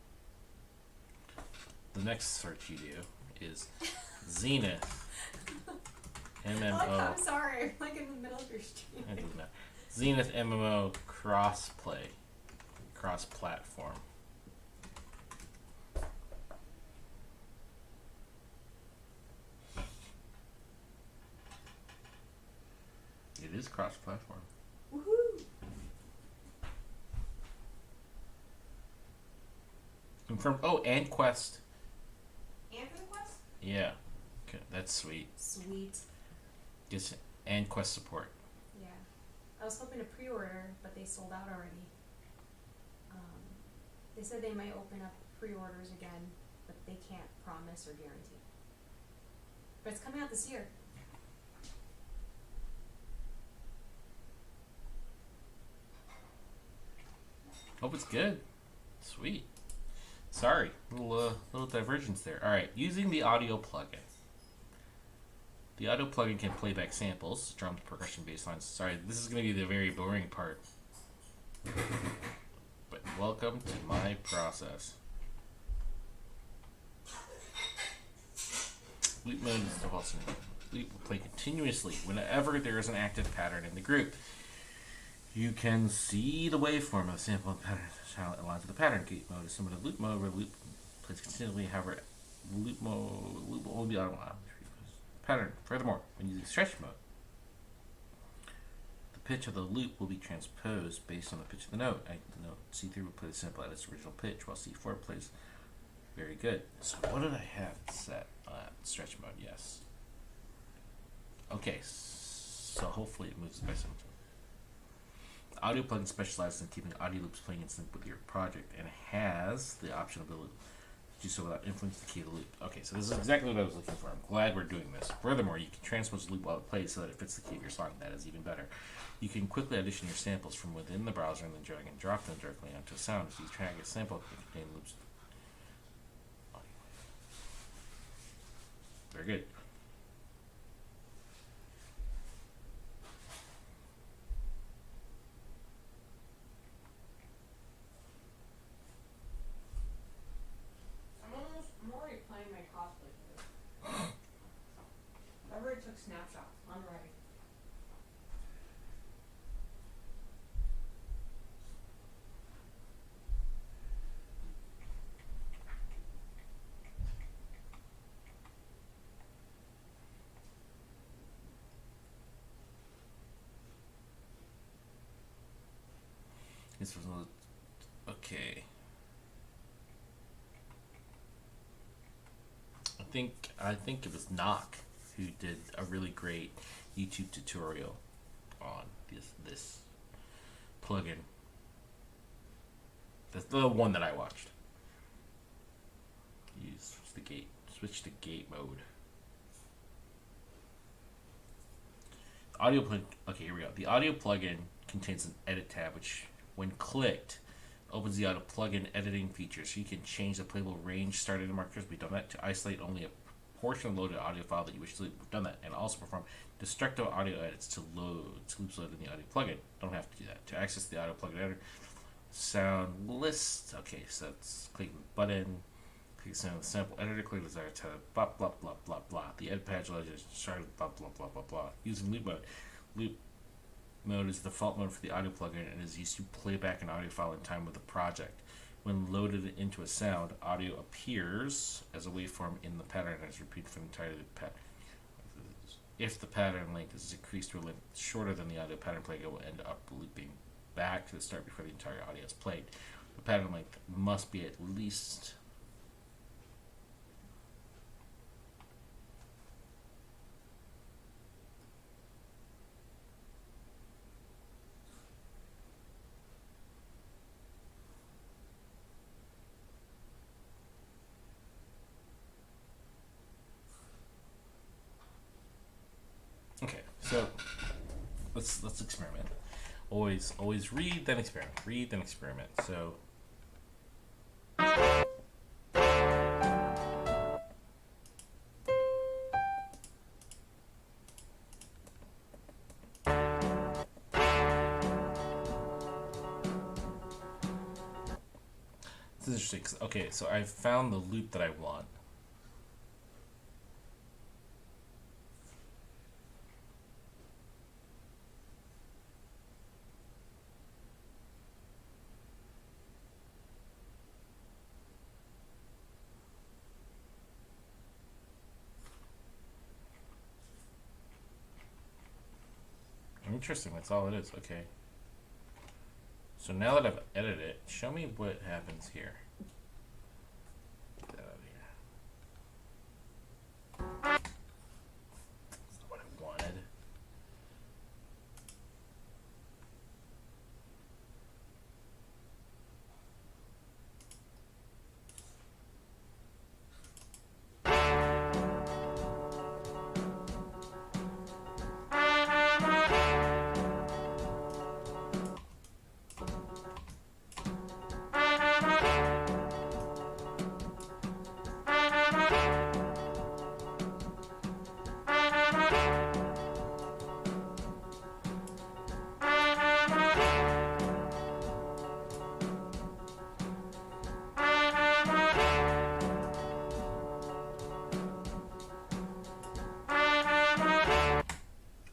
the next search you do is Zenith MMO. Oh, I'm sorry, I'm like in the middle of your stream. It doesn't matter. Zenith MMO crossplay, cross-platform. It is cross-platform. Woohoo! Confirmed. Oh, and Quest. And for the Quest? Yeah, okay, that's sweet. Sweet. Gets and Quest support. Yeah. I was hoping to pre-order, but they sold out already. They said they might open up pre-orders again, but they can't promise or guarantee. But it's coming out this year. Hope it's good. Sweet. Sorry, little divergence there. All right, using the audio plugin. The audio plugin can play back samples, drums, percussion, bass lines. Sorry, this is going to be the very boring part. But welcome to my process. Loop mode is the pulse. Loop will play continuously whenever there is an active pattern in the group. You can see the waveform of the sample and pattern, how it aligns with the pattern. Gate mode is similar to loop mode, where loop plays continually. However, loop will only be on pattern. Furthermore, when using stretch mode, the pitch of the loop will be transposed based on the pitch of the note. The note C3 will play the sample at its original pitch, while C4 plays very good. So what did I have set at stretch mode? Yes. Okay, so hopefully it moves by some. The audio plugin specializes in keeping audio loops playing in sync with your project and has the option ability to do so without influencing the key of the loop. Okay, so this is exactly what I was looking for. I'm glad we're doing this. Furthermore, you can transpose the loop while it plays so that it fits the key of your song. That is even better. You can quickly audition your samples from within the browser and then drag and drop them directly onto a sound. If you track a sample, it can contain loops. Very good. I'm already playing my cosplay for this. I already took snapshots. I'm ready. This was okay. I think it was Knock who did a really great YouTube tutorial on this plugin. That's the one that I watched. Switch to gate mode. Audio plugin. Okay, here we go. The audio plugin contains an edit tab, which, when clicked, Opens the auto plugin editing feature, so you can change the playable range starting markers. We've done that to isolate only a portion of the loaded audio file that you wish to. We've done that, and also perform destructive audio edits to loops loaded in the audio plugin. Don't have to do that. To access the audio plugin editor, sound list. Okay, so that's click the button. Click sound sample editor. Click desired tab. Blah blah blah blah blah. The ed patch legend started. Blah blah blah blah blah. Using loop mode. Loop mode is the default mode for the audio plugin and is used to play back an audio file in time with the project. When loaded into a sound, audio appears as a waveform in the pattern and is repeated for the entirety of the pattern. If the pattern length is decreased to a length shorter than the audio pattern play, it will end up looping back to the start before the entire audio is played. The pattern length must be at least okay, so let's experiment. Always read then experiment. Read then experiment. So this is interesting. Okay, so I found the loop that I want. Interesting, that's all it is. Okay. So now that I've edited it, show me what happens here. Get that out of here. That's not what I wanted.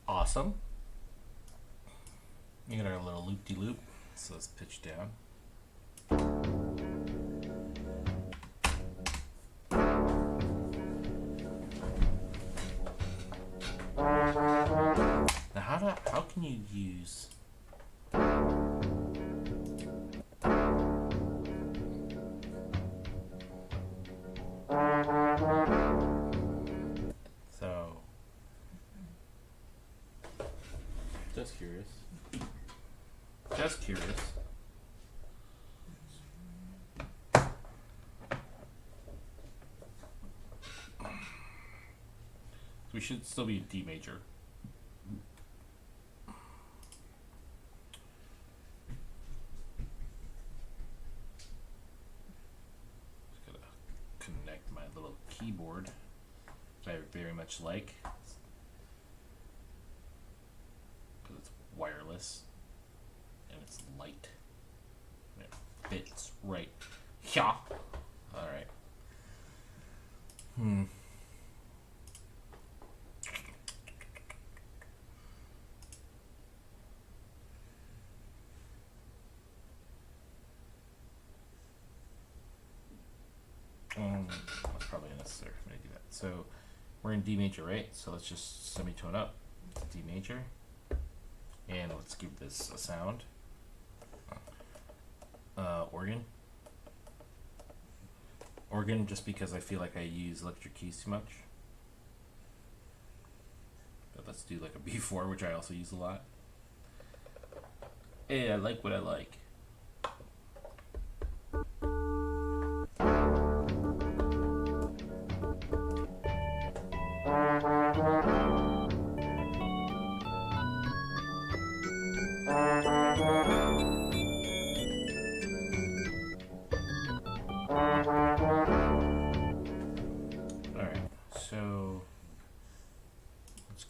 Awesome. You got our little loop-de-loop. So let's pitch down. Now how can you use so just curious. Just curious. We should still be in D major. Just gotta connect my little keyboard, which I very much like, because it's wireless and it's light and it fits right. Yeah. All right. That's probably unnecessary for me to do that. So we're in D major, right? So let's just semitone up to D major, and let's give this a sound. Organ, just because I feel like I use electric keys too much. But let's do like a B4, which I also use a lot. Hey, I like what I like.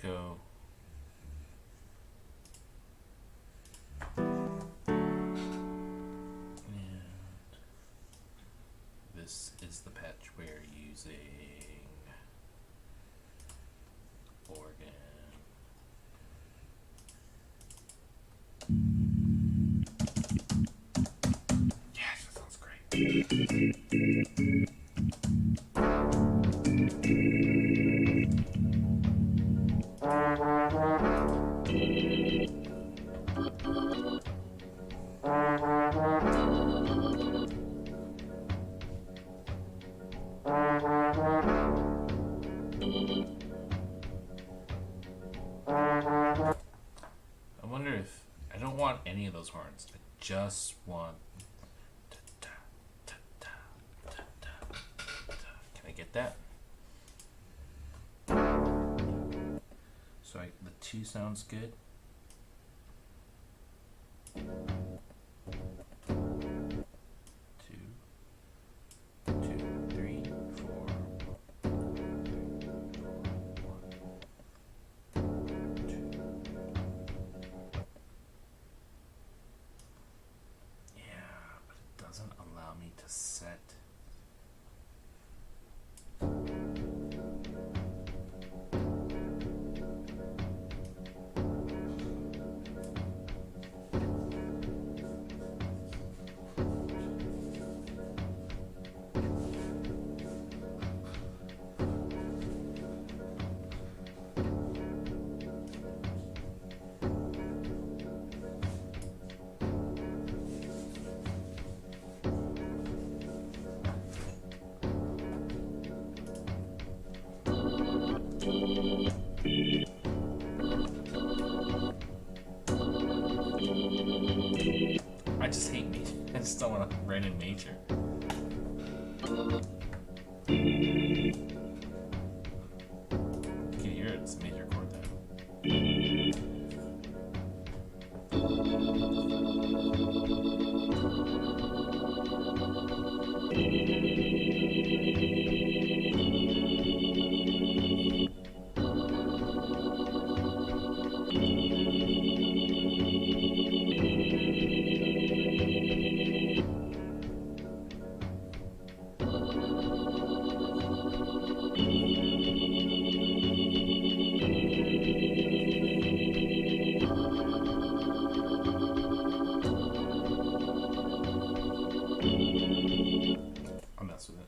Mexico. And this is the patch we're using. Oregon. Yes, that sounds great. I wonder if I don't want any of those horns. I just want. Can I get that? So the 2 sounds good. 2, 2, 3, 4. Doesn't allow me to set. I just hate major. I just don't want to write in major. You can hear it's major chord down. I'll mess with it.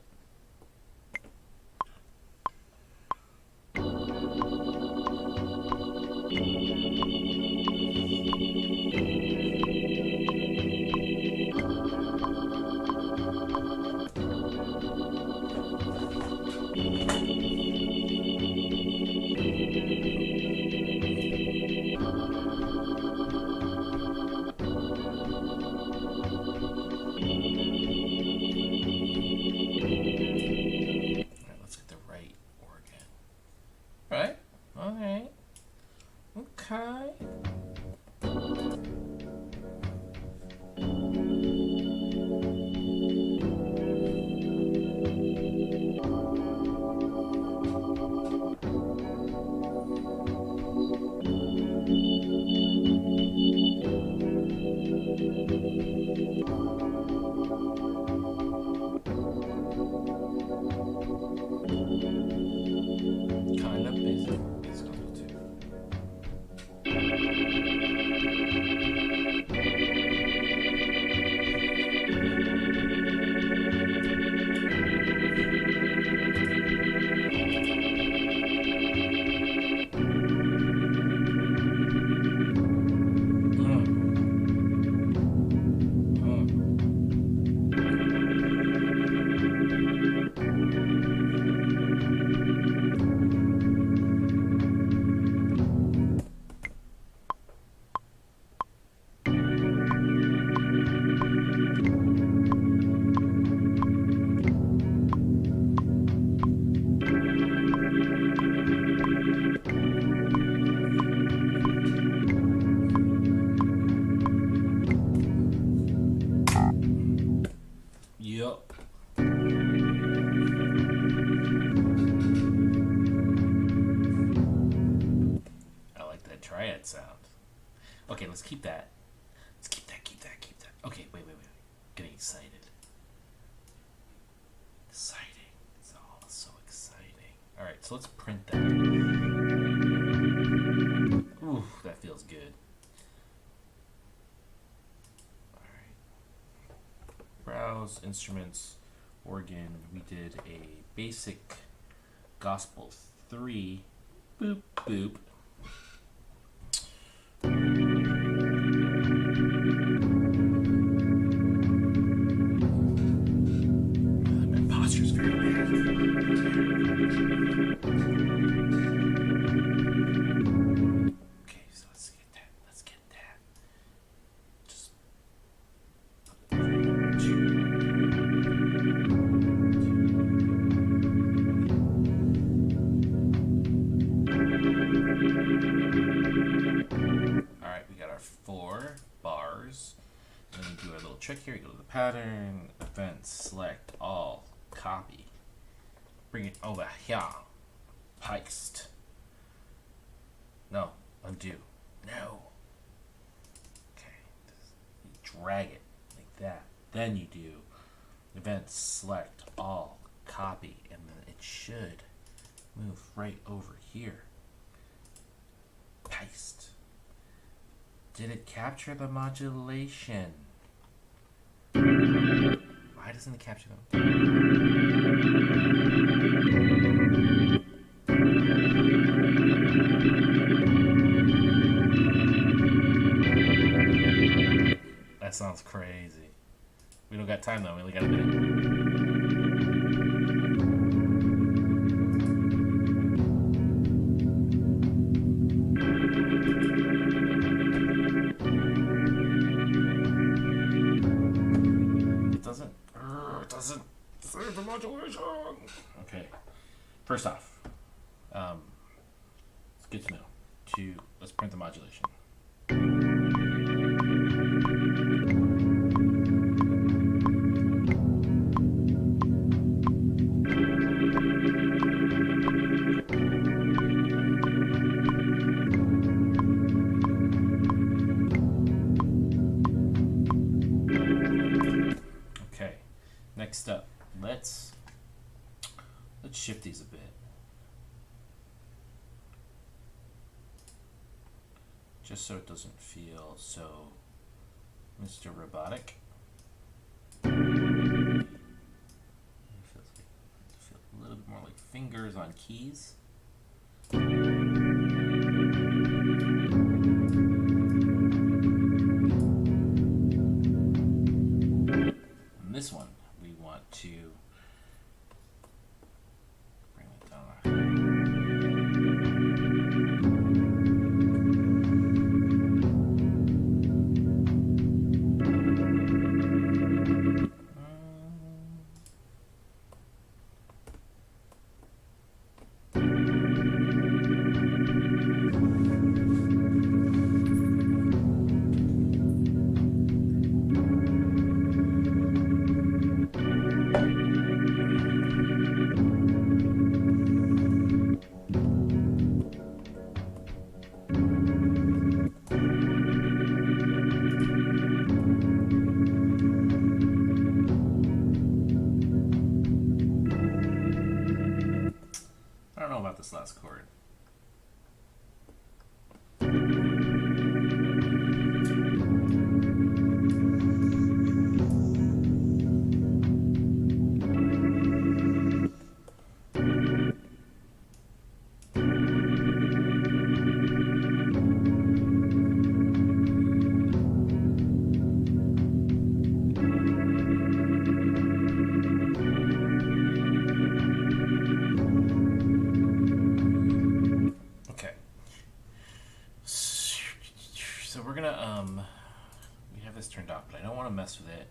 Let's get the right organ. Right? Alright. Okay. Kind of basic. Basic level 2. triad sound. Okay, let's keep that. Let's keep that. Okay, wait. Getting excited. Exciting. It's all so exciting. Alright, so let's print that. Ooh, that feels good. Alright. Browse, instruments, organ. We did a basic gospel 3. Boop, boop. My posture's very bad. Okay, so let's get that. Just Alright, we got our 4 bars. Then we do our little trick here. We go to the pattern, events, select all, copy. Bring it over here. Paste. No, undo. No. Okay. You drag it like that. Then you do events, select all, copy, and then it should move right over here. Paste. Did it capture the modulation? Why doesn't it capture them? That sounds crazy. We don't got time though, we only got a minute. It doesn't save the modulation. Okay. First off, it's good to know. Let's print the modulation. Okay. Next up, let's shift these a bit. Just so it doesn't feel so Mr. Robotic. It feels a little bit more like fingers on keys. And this one, we want to bring it down. I don't know about this last chord. Okay. So we're gonna we have this turned off, but I don't want to mess with it.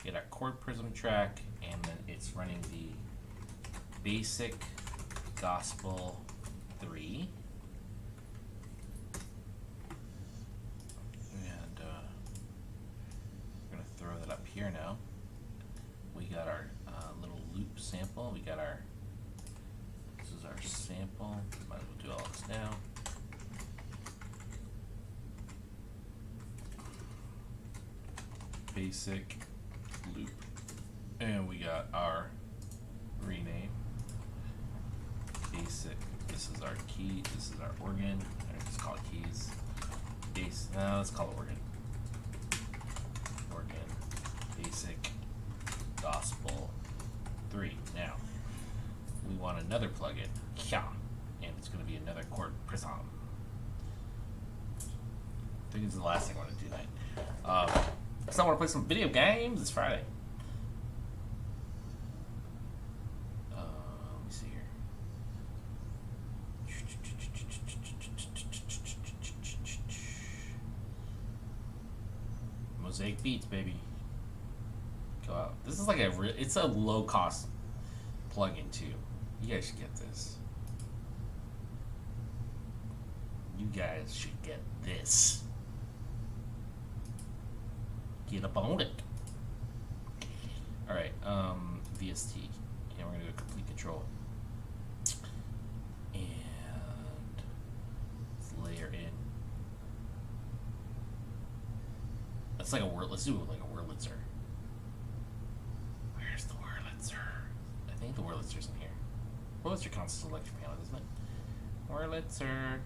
Get our chord prism track, and then it's running the basic gospel 3. And we're gonna throw that up here now. We got our little loop sample. We got our, this is our sample. Might as well do all this now. basic loop. And we got our rename. Basic. This is our key. This is our organ. Let's call it keys. Base. No, let's call it organ. Organ. Basic. Gospel 3. Now, we want another plugin. Yeah. And it's going to be another chord prism. I think this is the last thing I want to do tonight. Because I want to play some video games. It's Friday. Let me see here. Mosaic Beats, baby. Go out. This is like it's a low cost plugin too. You guys should get this. You guys should get this. Get up on it. Alright, VST. And we're gonna go complete control. And let's layer in. That's like a word. Let's do it like a Wurlitzer. Where's the Wurlitzer? I think the Wurlitzer's in here. Wurlitzer counts as electric piano, doesn't it? Wurlitzer.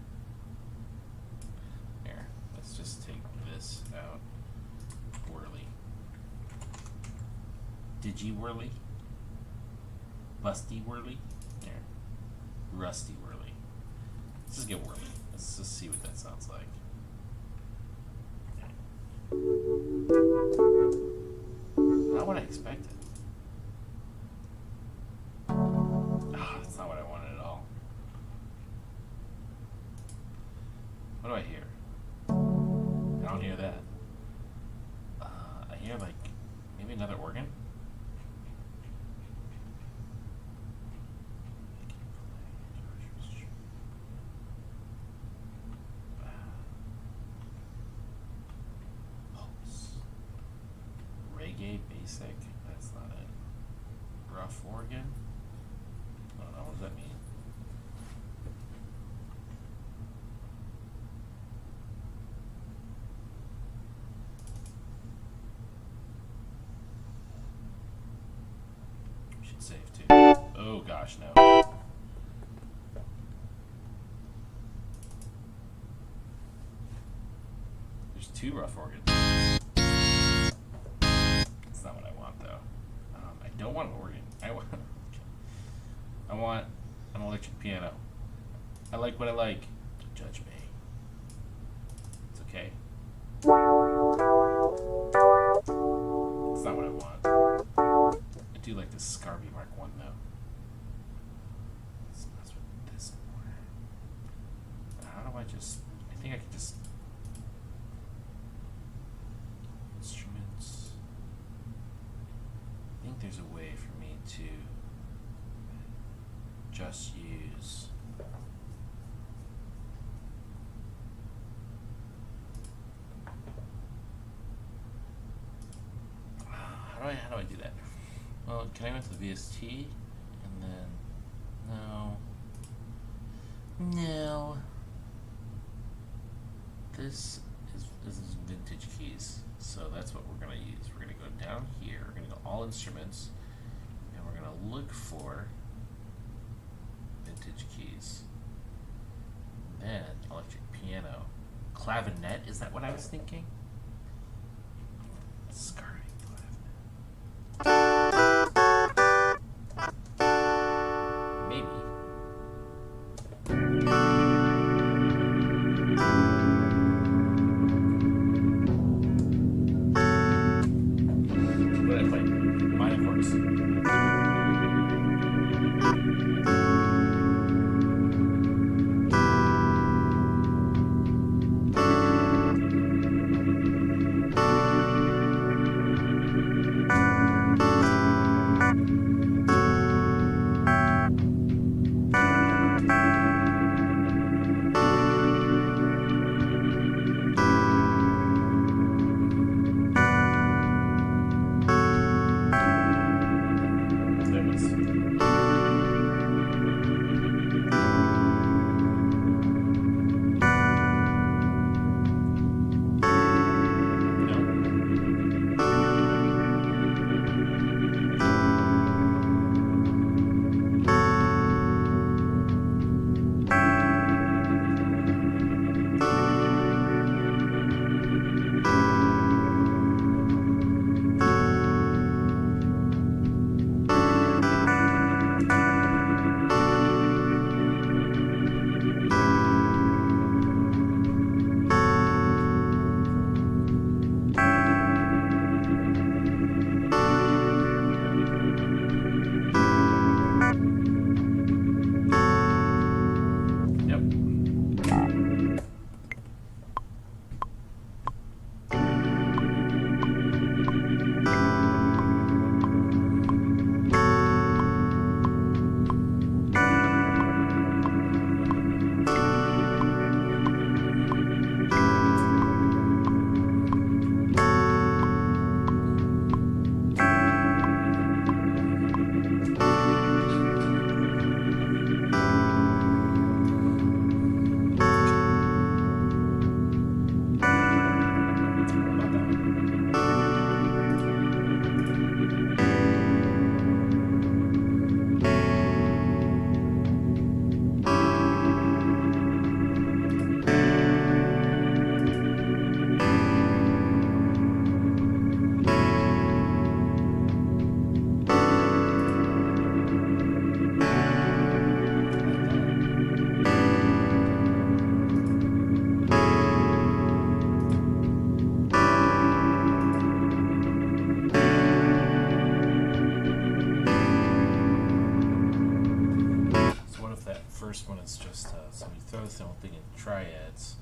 Here, let's just take this out. Whirly. Digi Whirly. Lusty Whirly. There. Rusty Whirly. Let's just get Whirly. Let's just see what that sounds like. Not what I expected. Ah, that's not what I wanted at all. What do I hear? I don't hear that. I hear like maybe another organ. Reggae basic. That's not it. Rough organ. I don't know. What does that mean? Should save too. Oh gosh, no. There's 2 rough organs. That's not what I want though. I don't want an organ. I want an electric piano. I like what I like. Don't judge me. It's okay. It's not what I want. I do like this Scarby Mark 1 though. Let's mess with this more. How do I just... I think I can just... Instruments. I think there's a way for me to just use... How do I do that? Well, can I go to the VST and then no. This is vintage keys, so that's what we're gonna use. We're gonna go down here. We're gonna go all instruments, and we're gonna look for vintage keys. And then electric piano, clavinet. Is that what I was thinking? Scarring clavinet. Maybe. What did I play? Minor chords. throw this whole thing in triads,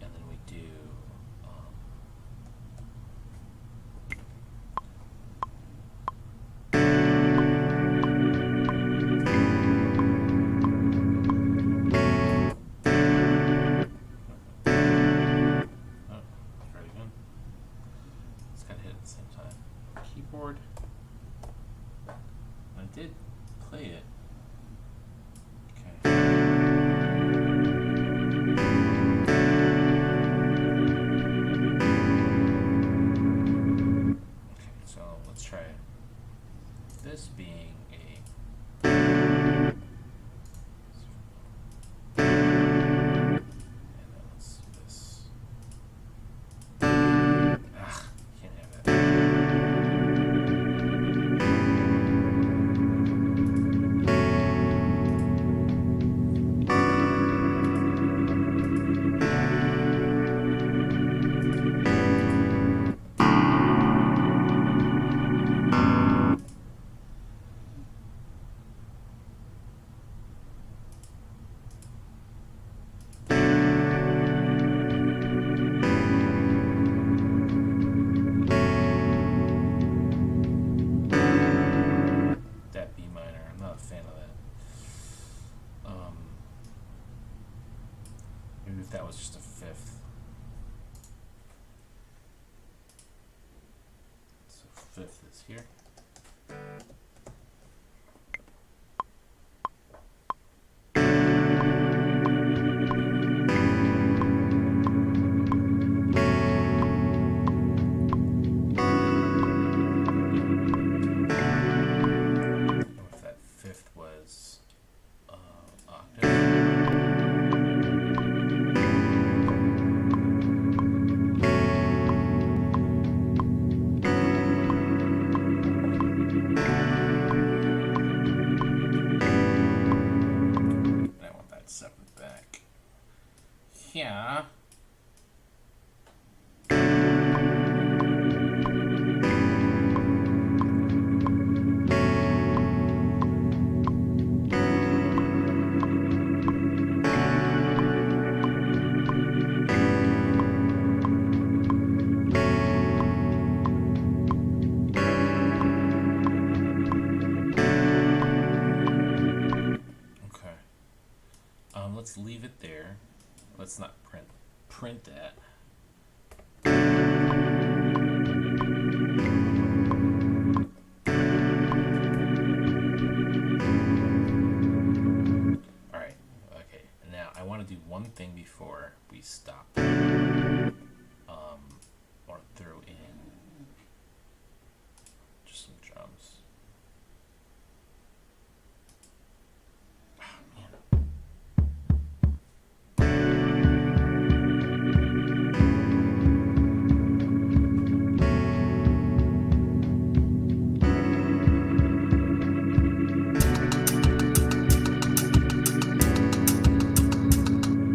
and then we do try it again. It's gotta hit at the same time. Keyboard. I did play it. Okay. Okay, so let's try this being a and then let's do this. Ah, can't have that. That B minor, I'm not a fan of that. Maybe if that was just a fifth. So fifth is here. If that fifth was octave. And I want that seventh back. Yeah. Okay. Let's leave it there. Let's not print that. All right. Okay. Now I want to do one thing before we stop. Or throw in just some drums. Ah, man.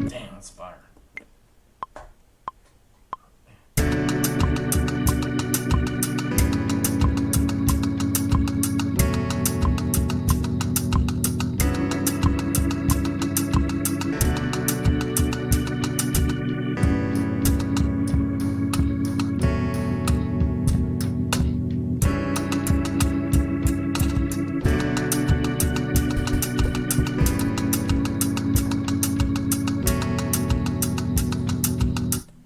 Damn, that's fire.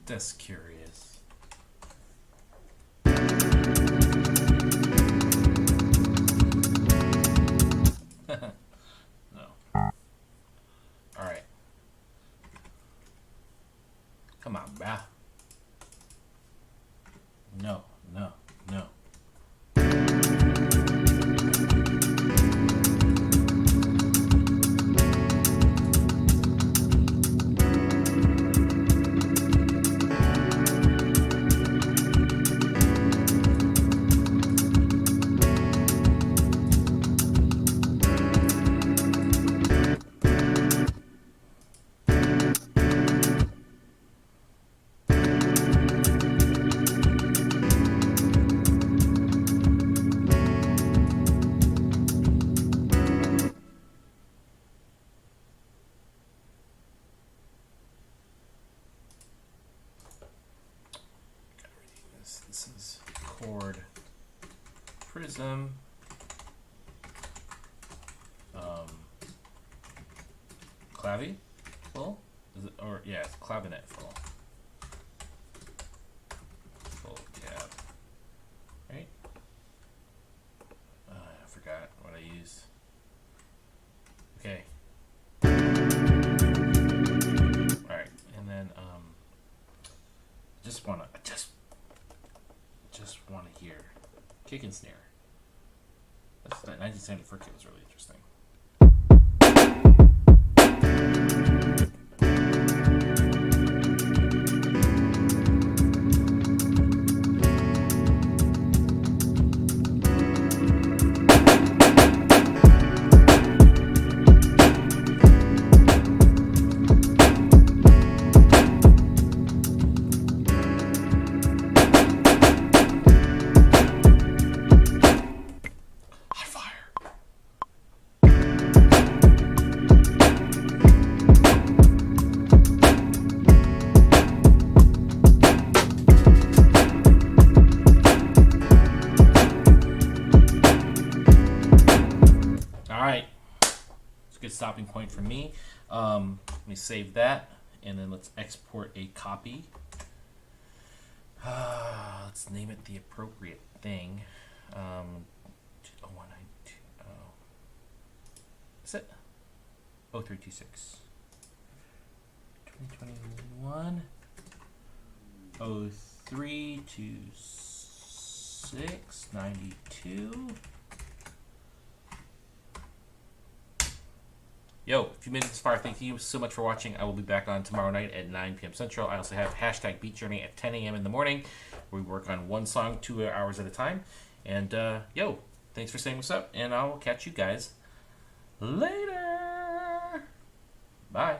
That's curious. No. Alright. Come on, bruh. No, no, no. chord prism. Clavy full? Is it, or yeah, it's clavinet full. Full cab. Right? I forgot what I used. Okay. Alright, and then just wanna hear kick and snare. That's that 1974 kit was really interesting. Hot fire. Alright. It's a good stopping point for me. Let me save that, and then let's export a copy. Let's name it the appropriate thing. 0192. Is it? 0326. 2021. 0326 92. Yo, if you made it this far, thank you so much for watching. I will be back on tomorrow night at 9 p.m. Central. I also have hashtag Beat Journey at 10 a.m. in the morning. We work on one song 2 hours at a time. And, yo, thanks for saying what's up. And I will catch you guys later. Bye.